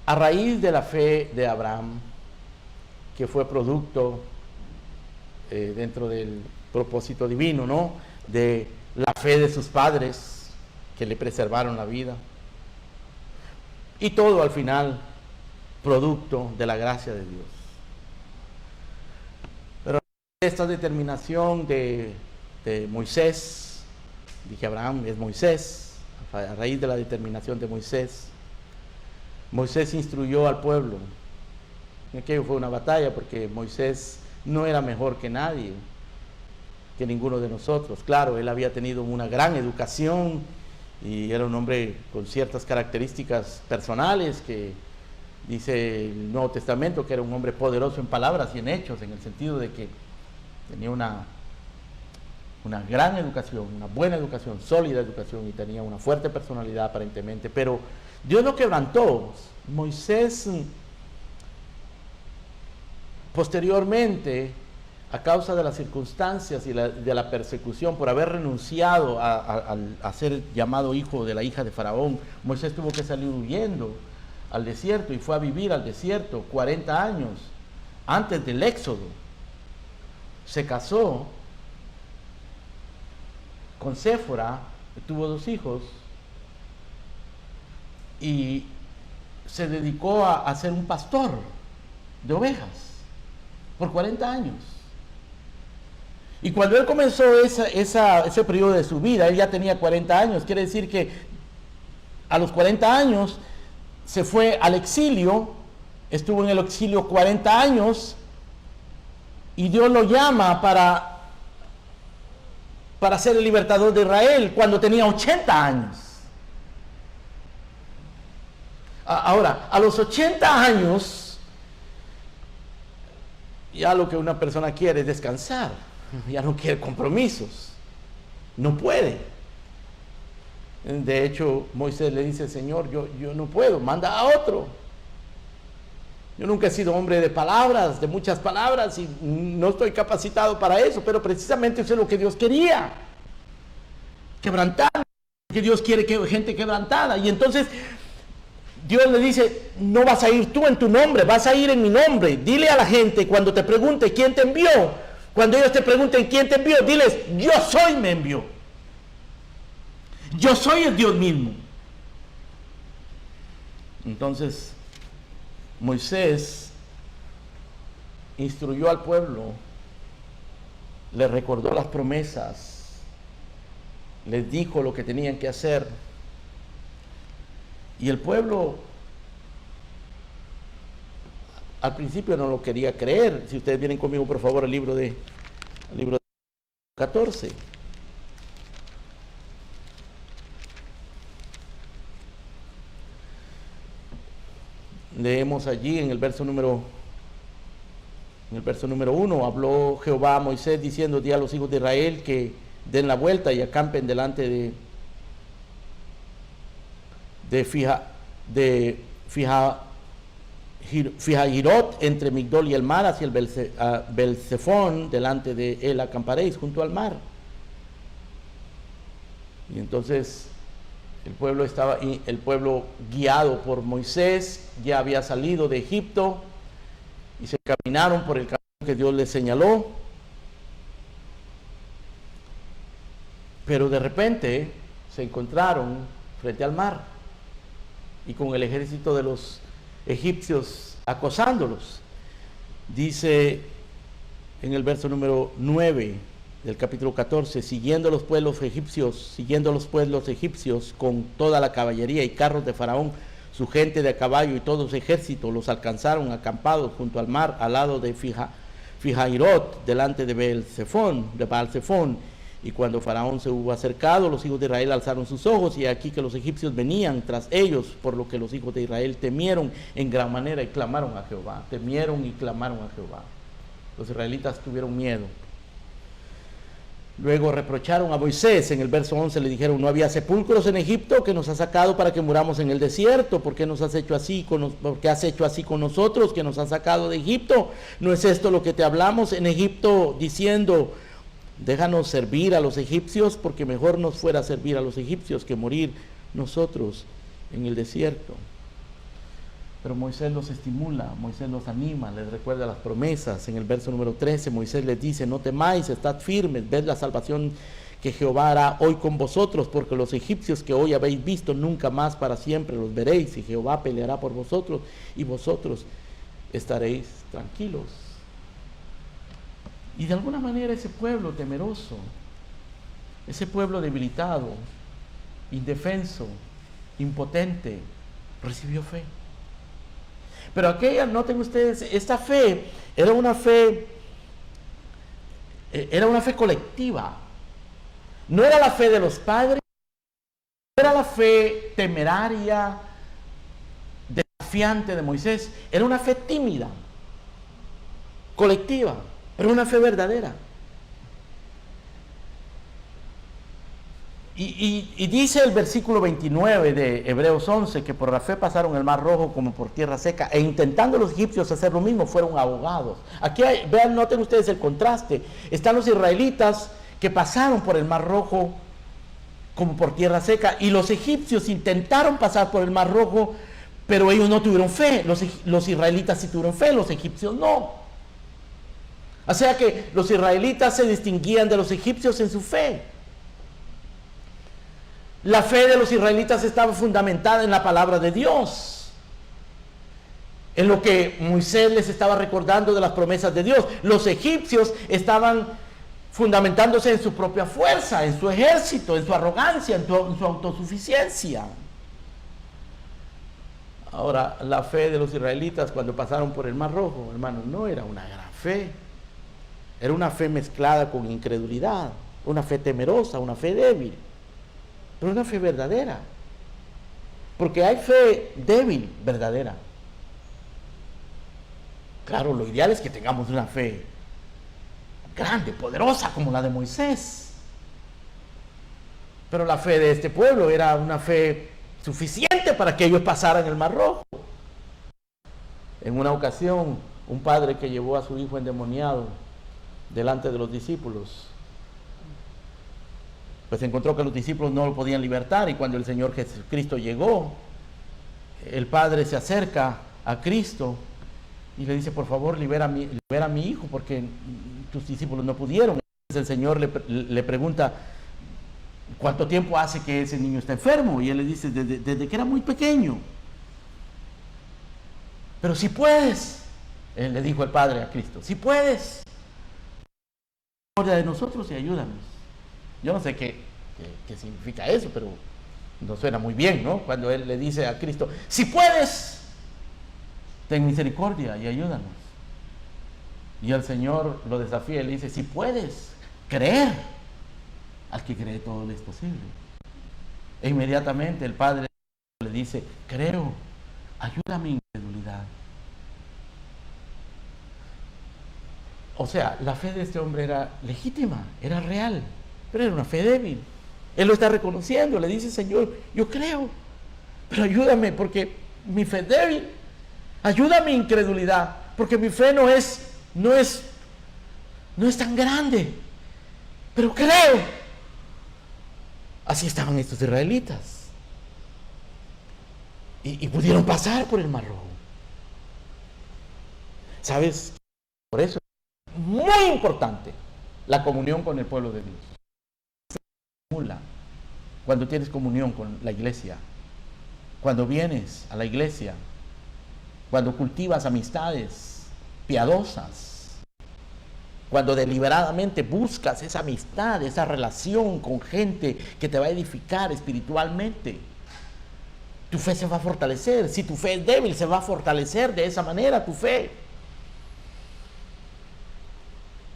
a raíz de la fe de Abraham, que fue producto dentro del propósito divino, ¿no?, de la fe de sus padres que le preservaron la vida, y todo al final producto de la gracia de Dios. Pero esta determinación de Moisés, dije Abraham, es Moisés, a raíz de la determinación de Moisés instruyó al pueblo. Aquello fue una batalla porque Moisés no era mejor que nadie, que ninguno de nosotros. Claro, él había tenido una gran educación y era un hombre con ciertas características personales que dice el Nuevo Testamento que era un hombre poderoso en palabras y en hechos, en el sentido de que tenía una gran educación, una buena educación, sólida educación, y tenía una fuerte personalidad aparentemente, pero Dios lo quebrantó. Moisés posteriormente, a causa de las circunstancias y de la persecución por haber renunciado a ser llamado hijo de la hija de Faraón, Moisés tuvo que salir huyendo al desierto y fue a vivir al desierto 40 años antes del éxodo. Se casó con Séfora, tuvo 2 hijos y se dedicó a ser un pastor de ovejas por 40 años. Y cuando él comenzó ese periodo de su vida, él ya tenía 40 años, quiere decir que a los 40 años se fue al exilio, estuvo en el exilio 40 años, y Dios lo llama para ser el libertador de Israel cuando tenía 80 años. Ahora, a los 80 años, ya lo que una persona quiere es descansar, ya no quiere compromisos, no puede. De hecho, Moisés le dice: Señor, yo no puedo, manda a otro. Yo nunca he sido hombre de palabras, de muchas palabras, y no estoy capacitado para eso, pero precisamente eso es lo que Dios quería, quebrantar, que Dios quiere que gente quebrantada. Y entonces Dios le dice: no vas a ir tú en tu nombre, vas a ir en mi nombre. Dile a la gente cuando te pregunte quién te envió, cuando ellos te pregunten quién te envió, diles: yo soy, me envió. Yo soy el Dios mismo. Entonces Moisés instruyó al pueblo, le recordó las promesas, les dijo lo que tenían que hacer, y el pueblo al principio no lo quería creer. Si ustedes vienen conmigo, por favor, al libro de 14. Leemos allí en el verso número 1, habló Jehová a Moisés diciendo: di a los hijos de Israel que den la vuelta y acampen delante de Fijahirot, entre Migdol y el mar, hacia el Belzefón, delante de él acamparéis junto al mar. Y entonces el pueblo guiado por Moisés ya había salido de Egipto y se caminaron por el camino que Dios les señaló. Pero de repente se encontraron frente al mar y con el ejército de los egipcios acosándolos. Dice en el verso número 9 del capítulo 14: siguiendo los pueblos egipcios con toda la caballería y carros de Faraón, su gente de a caballo y todo su ejército, los alcanzaron acampados junto al mar, al lado de Fijahirot, delante de Baal-Zephón. Y cuando Faraón se hubo acercado, los hijos de Israel alzaron sus ojos, y aquí que los egipcios venían tras ellos, por lo que los hijos de Israel temieron en gran manera y clamaron a Jehová. Temieron y clamaron a Jehová. Los israelitas tuvieron miedo. Luego reprocharon a Moisés. En el verso 11 le dijeron: ¿no había sepulcros en Egipto que nos has sacado para que muramos en el desierto? ¿Por qué has hecho así con nosotros, que nos has sacado de Egipto? ¿No es esto lo que te hablamos en Egipto, diciendo: déjanos servir a los egipcios, porque mejor nos fuera servir a los egipcios que morir nosotros en el desierto? Pero Moisés los estimula, Moisés los anima, les recuerda las promesas. En el verso número 13 Moisés les dice: no temáis, estad firmes, ved la salvación que Jehová hará hoy con vosotros, porque los egipcios que hoy habéis visto nunca más para siempre los veréis, y Jehová peleará por vosotros y vosotros estaréis tranquilos. Y de alguna manera ese pueblo temeroso, ese pueblo debilitado, indefenso, impotente, recibió fe. Pero aquella, noten ustedes, esta fe era una fe colectiva. No era la fe de los padres, no era la fe temeraria, desafiante de Moisés, era una fe tímida, colectiva, pero una fe verdadera. Y dice el versículo 29 de Hebreos 11 que por la fe pasaron el mar rojo como por tierra seca, e intentando los egipcios hacer lo mismo, fueron ahogados. Aquí vean, noten ustedes el contraste. Están los israelitas que pasaron por el mar rojo como por tierra seca, y los egipcios intentaron pasar por el mar rojo, pero ellos no tuvieron fe. Los israelitas sí tuvieron fe, los egipcios no. O sea que los israelitas se distinguían de los egipcios en su fe. La fe de los israelitas estaba fundamentada en la palabra de Dios, en lo que Moisés les estaba recordando de las promesas de Dios. Los egipcios estaban fundamentándose en su propia fuerza, en su ejército, en su arrogancia, en su autosuficiencia. Ahora, la fe de los israelitas cuando pasaron por el Mar Rojo, hermanos, no era una gran fe. Era una fe mezclada con incredulidad, una fe temerosa, una fe débil. Pero una fe verdadera. Porque hay fe débil, verdadera. Claro, lo ideal es que tengamos una fe grande, poderosa, como la de Moisés. Pero la fe de este pueblo era una fe suficiente para que ellos pasaran el Mar Rojo. En una ocasión, un padre que llevó a su hijo endemoniado delante de los discípulos, pues encontró que los discípulos no lo podían libertar, y cuando el Señor Jesucristo llegó, el padre se acerca a Cristo y le dice: por favor, libera a mi hijo, porque tus discípulos no pudieron. Entonces el Señor le pregunta: ¿cuánto tiempo hace que ese niño está enfermo? Y él le dice: desde que era muy pequeño. Pero si puedes, él le dijo el Padre a Cristo, si puedes, misericordia de nosotros y ayúdanos. Yo no sé qué significa eso, pero no suena muy bien, ¿no? Cuando él le dice a Cristo, si puedes, ten misericordia y ayúdanos. Y el Señor lo desafía y le dice, si puedes creer, al que cree todo le es posible. E inmediatamente el Padre le dice, creo, ayuda a mi incredulidad. O sea, la fe de este hombre era legítima, era real, pero era una fe débil. Él lo está reconociendo, le dice, Señor, yo creo, pero ayúdame porque mi fe es débil. Ayuda a mi incredulidad, porque mi fe no es tan grande, pero creo. Así estaban estos israelitas. Y pudieron pasar por el Mar Rojo. ¿Sabes? Por eso es muy importante la comunión con el pueblo de Dios. Cuando tienes comunión con la iglesia, cuando vienes a la iglesia, cuando cultivas amistades piadosas, cuando deliberadamente buscas esa amistad, esa relación con gente que te va a edificar espiritualmente, tu fe se va a fortalecer. Si tu fe es débil, se va a fortalecer de esa manera tu fe.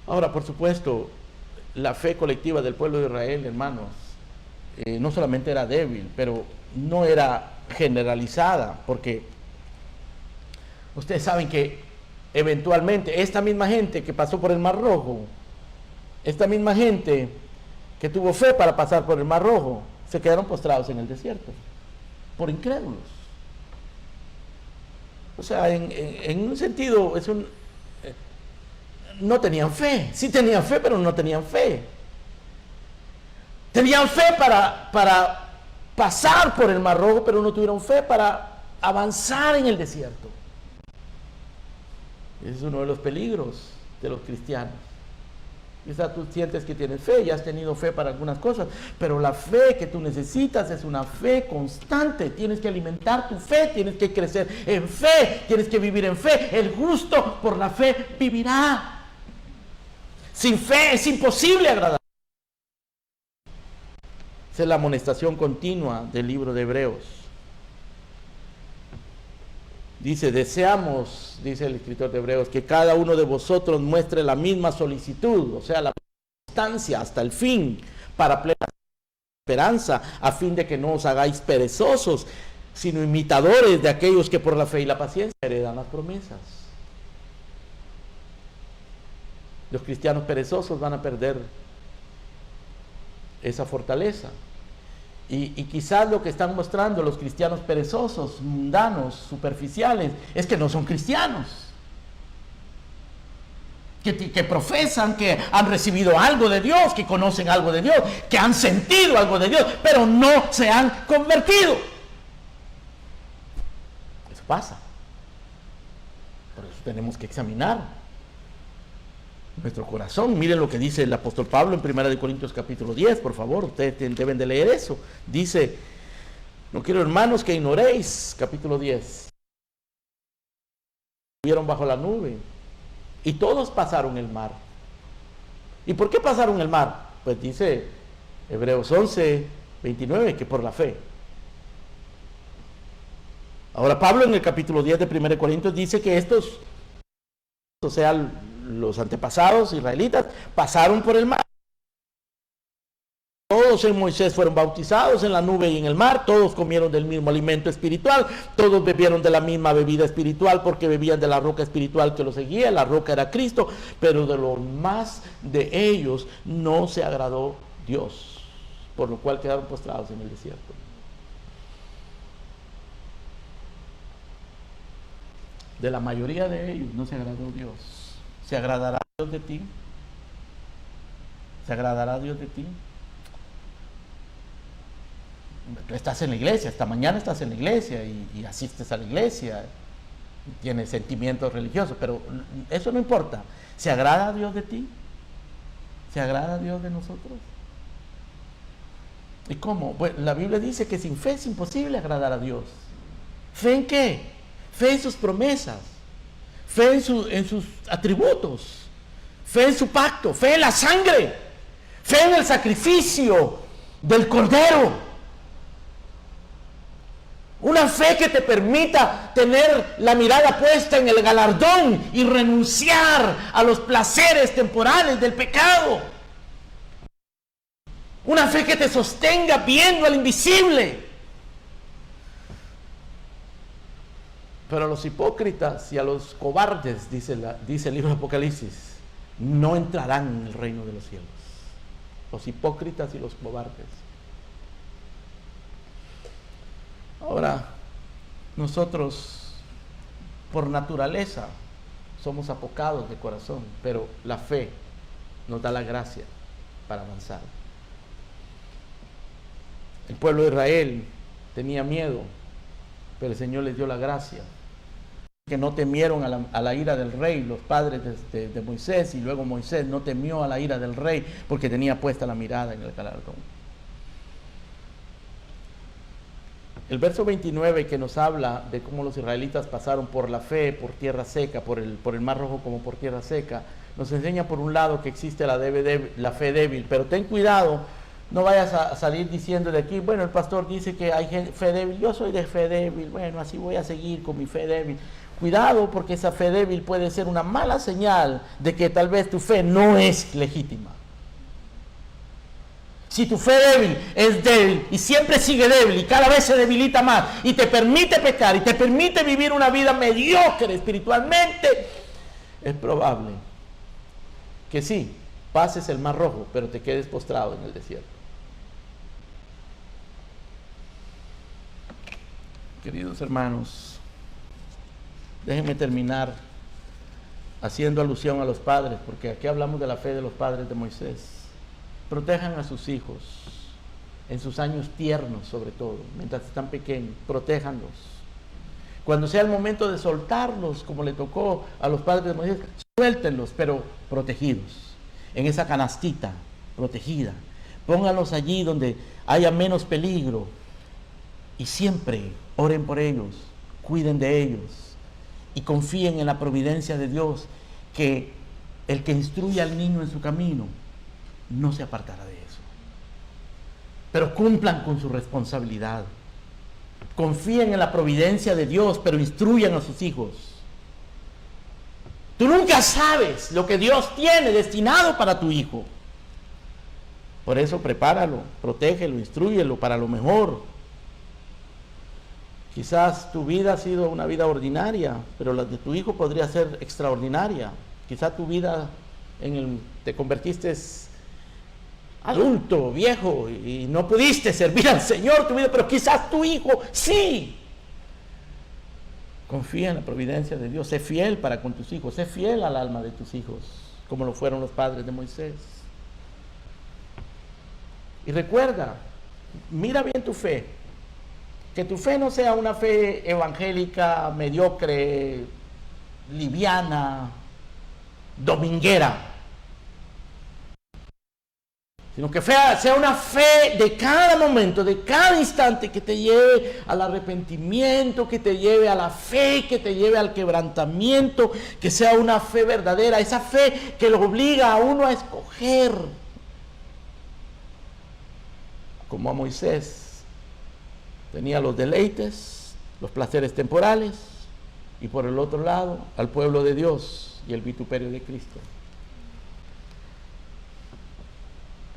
Ahora, por supuesto, la fe colectiva del pueblo de Israel, hermanos, no solamente era débil, pero no era generalizada, porque ustedes saben que eventualmente esta misma gente que pasó por el Mar Rojo, esta misma gente que tuvo fe para pasar por el Mar Rojo, se quedaron postrados en el desierto, por incrédulos. O sea, en un sentido, no tenían fe. Sí tenían fe, pero no tenían fe. Tenían fe para pasar por el Mar Rojo, pero no tuvieron fe para avanzar en el desierto. Ese es uno de los peligros de los cristianos. Quizás tú sientes que tienes fe y has tenido fe para algunas cosas, pero la fe que tú necesitas es una fe constante. Tienes que alimentar tu fe, tienes que crecer en fe, tienes que vivir en fe. El justo por la fe vivirá. Sin fe es imposible agradar. Esa es la amonestación continua del libro de Hebreos. Dice, deseamos, dice el escritor de Hebreos, que cada uno de vosotros muestre la misma solicitud, o sea, la constancia hasta el fin, para plena esperanza, a fin de que no os hagáis perezosos, sino imitadores de aquellos que por la fe y la paciencia heredan las promesas. Los cristianos perezosos van a perder esa fortaleza. Y quizás lo que están mostrando los cristianos perezosos, mundanos, superficiales, es que no son cristianos. Que profesan que han recibido algo de Dios, que conocen algo de Dios, que han sentido algo de Dios, pero no se han convertido. Eso pasa. Por eso tenemos que examinar nuestro corazón. Miren lo que dice el apóstol Pablo en 1 Corintios capítulo 10, por favor, ustedes deben de leer eso. Dice, no quiero, hermanos, que ignoréis, capítulo 10. Estuvieron bajo la nube y todos pasaron el mar. ¿Y por qué pasaron el mar? Pues dice Hebreos 11, 29, que por la fe. Ahora Pablo en el capítulo 10 de 1 Corintios dice que estos, o sea, los antepasados israelitas, pasaron por el mar. Todos en Moisés fueron bautizados en la nube y en el mar, todos comieron del mismo alimento espiritual, todos bebieron de la misma bebida espiritual, porque bebían de la roca espiritual que los seguía, la roca era Cristo, pero de los más de ellos no se agradó Dios, por lo cual quedaron postrados en el desierto. De la mayoría de ellos no se agradó Dios. ¿Se agradará Dios de ti? ¿Se agradará Dios de ti? Tú estás en la iglesia, esta mañana estás en la iglesia y asistes a la iglesia, tienes sentimientos religiosos, pero eso no importa. ¿Se agrada Dios de ti? ¿Se agrada Dios de nosotros? ¿Y cómo? Bueno, la Biblia dice que sin fe es imposible agradar a Dios. ¿Fe en qué? fe en sus promesas, fe en sus atributos, fe en su pacto, fe en la sangre, fe en el sacrificio del Cordero. Una fe que te permita tener la mirada puesta en el galardón y renunciar a los placeres temporales del pecado. Una fe que te sostenga viendo al invisible. Pero a los hipócritas y a los cobardes, dice el libro de Apocalipsis, no entrarán en el reino de los cielos. Los hipócritas y los cobardes. Ahora, nosotros, por naturaleza, somos apocados de corazón, pero la fe nos da la gracia para avanzar. El pueblo de Israel tenía miedo, pero el Señor les dio la gracia. Que no temieron a la ira del rey, los padres de Moisés, y luego Moisés no temió a la ira del rey porque tenía puesta la mirada en el galardón. El verso 29 que nos habla de cómo los israelitas pasaron por la fe, por tierra seca, por el mar rojo como por tierra seca, nos enseña por un lado que existe la fe débil, pero ten cuidado, no vayas a salir diciendo de aquí, bueno, el pastor dice que hay fe débil, yo soy de fe débil, bueno, así voy a seguir con mi fe débil. Cuidado, porque esa fe débil puede ser una mala señal de que tal vez tu fe no es legítima. Si tu fe débil es débil y siempre sigue débil y cada vez se debilita más y te permite pecar y te permite vivir una vida mediocre espiritualmente, es probable que sí, pases el mar rojo, pero te quedes postrado en el desierto. Queridos hermanos, déjenme terminar haciendo alusión a los padres, porque aquí hablamos de la fe de los padres de Moisés. Protejan a sus hijos en sus años tiernos, sobre todo, mientras están pequeños, protéjanlos. Cuando sea el momento de soltarlos, como le tocó a los padres de Moisés, suéltenlos, pero protegidos, en esa canastita protegida. Pónganlos allí donde haya menos peligro y siempre oren por ellos, cuiden de ellos y confíen en la providencia de Dios, que el que instruye al niño en su camino no se apartará de eso. Pero cumplan con su responsabilidad. Confíen en la providencia de Dios, pero instruyan a sus hijos. Tú nunca sabes lo que Dios tiene destinado para tu hijo. Por eso prepáralo, protégelo, instrúyelo para lo mejor. Quizás tu vida ha sido una vida ordinaria, pero la de tu hijo podría ser extraordinaria. Quizás tu vida te convertiste adulto, viejo, y no pudiste servir al Señor tu vida, pero quizás tu hijo sí. Confía en la providencia de Dios, sé fiel para con tus hijos, sé fiel al alma de tus hijos, como lo fueron los padres de Moisés. Y recuerda, mira bien tu fe, que tu fe no sea una fe evangélica, mediocre, liviana, dominguera, sino que sea una fe de cada momento, de cada instante, que te lleve al arrepentimiento, que te lleve a la fe, que te lleve al quebrantamiento, que sea una fe verdadera, esa fe que lo obliga a uno a escoger, como a Moisés. Tenía los deleites, los placeres temporales, y por el otro lado, al pueblo de Dios y el vituperio de Cristo.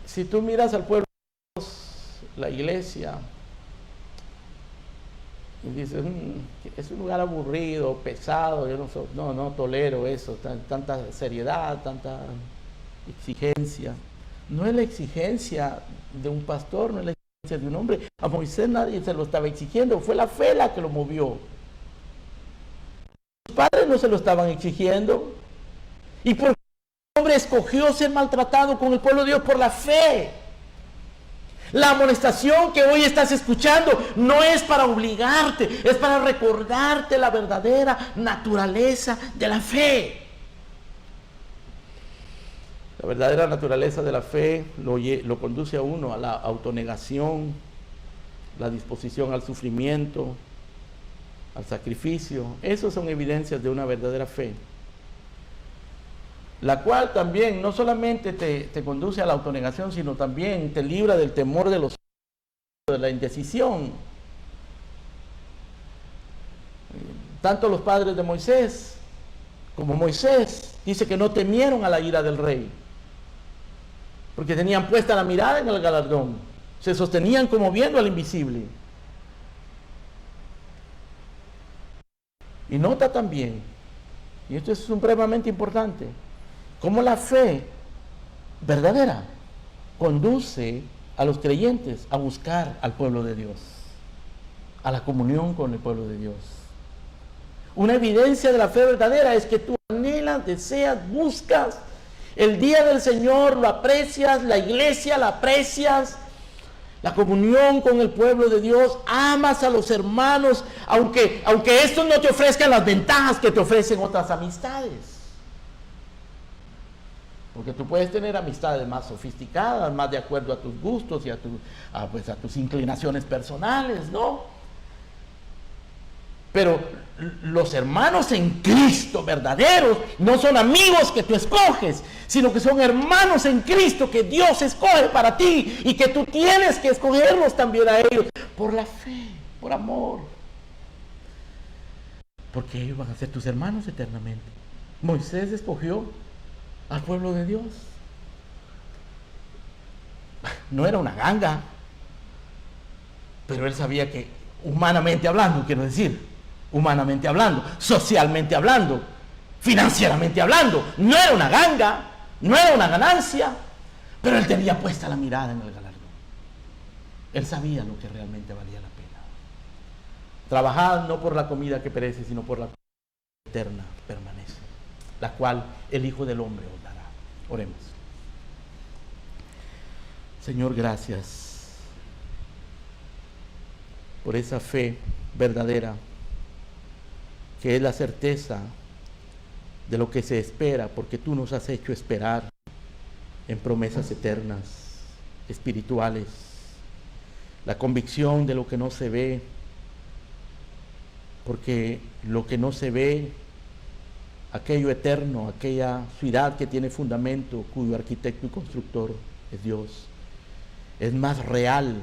Si tú miras al pueblo de Dios, la iglesia, y dices, es un lugar aburrido, pesado, yo no tolero eso, tanta seriedad, tanta exigencia. No es la exigencia de un pastor, no es la exigencia de un hombre. A Moisés nadie se lo estaba exigiendo, fue la fe la que lo movió. Sus padres no se lo estaban exigiendo. ¿Y por qué el hombre escogió ser maltratado con el pueblo de Dios? Por la fe. La amonestación que hoy estás escuchando no es para obligarte, es para recordarte la verdadera naturaleza de la fe. La verdadera naturaleza de la fe lo conduce a uno a la autonegación, la disposición al sufrimiento, al sacrificio. Esas son evidencias de una verdadera fe, la cual también no solamente te conduce a la autonegación, sino también te libra del temor de la indecisión. Tanto los padres de Moisés como Moisés dice que no temieron a la ira del rey, porque tenían puesta la mirada en el galardón, se sostenían como viendo al invisible. Y nota también, y esto es supremamente importante, cómo la fe verdadera conduce a los creyentes a buscar al pueblo de Dios, a la comunión con el pueblo de Dios. Una evidencia de la fe verdadera es que tú anhelas, deseas, buscas el día del Señor, lo aprecias, la iglesia la aprecias, la comunión con el pueblo de Dios, amas a los hermanos, aunque estos no te ofrezcan las ventajas que te ofrecen otras amistades. Porque tú puedes tener amistades más sofisticadas, más de acuerdo a tus gustos y a tus inclinaciones personales, ¿no? Pero los hermanos en Cristo verdaderos no son amigos que tú escoges, sino que son hermanos en Cristo que Dios escoge para ti y que tú tienes que escogerlos también a ellos por la fe, por amor. Porque ellos van a ser tus hermanos eternamente. Moisés escogió al pueblo de Dios. No era una ganga, pero él sabía que humanamente hablando, quiero decir, humanamente hablando, socialmente hablando, financieramente hablando, no era una ganga, no era una ganancia, pero él tenía puesta la mirada en el galardón. Él sabía lo que realmente valía la pena. Trabajad no por la comida que perece, sino por la comida eterna permanece, la cual el Hijo del Hombre os dará. Oremos. Señor, gracias por esa fe verdadera, que es la certeza de lo que se espera, porque tú nos has hecho esperar en promesas eternas, espirituales, la convicción de lo que no se ve, porque lo que no se ve, aquello eterno, aquella ciudad que tiene fundamento, cuyo arquitecto y constructor es Dios, es más real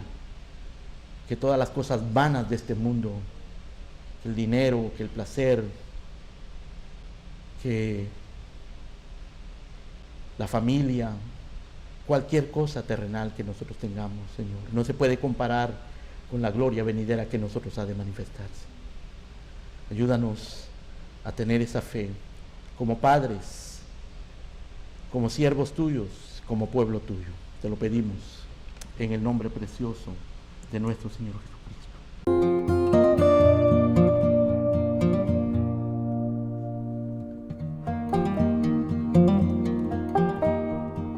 que todas las cosas vanas de este mundo, que el dinero, que el placer, que la familia, cualquier cosa terrenal que nosotros tengamos, Señor. No se puede comparar con la gloria venidera que en nosotros ha de manifestarse. Ayúdanos a tener esa fe como padres, como siervos tuyos, como pueblo tuyo. Te lo pedimos en el nombre precioso de nuestro Señor Jesús.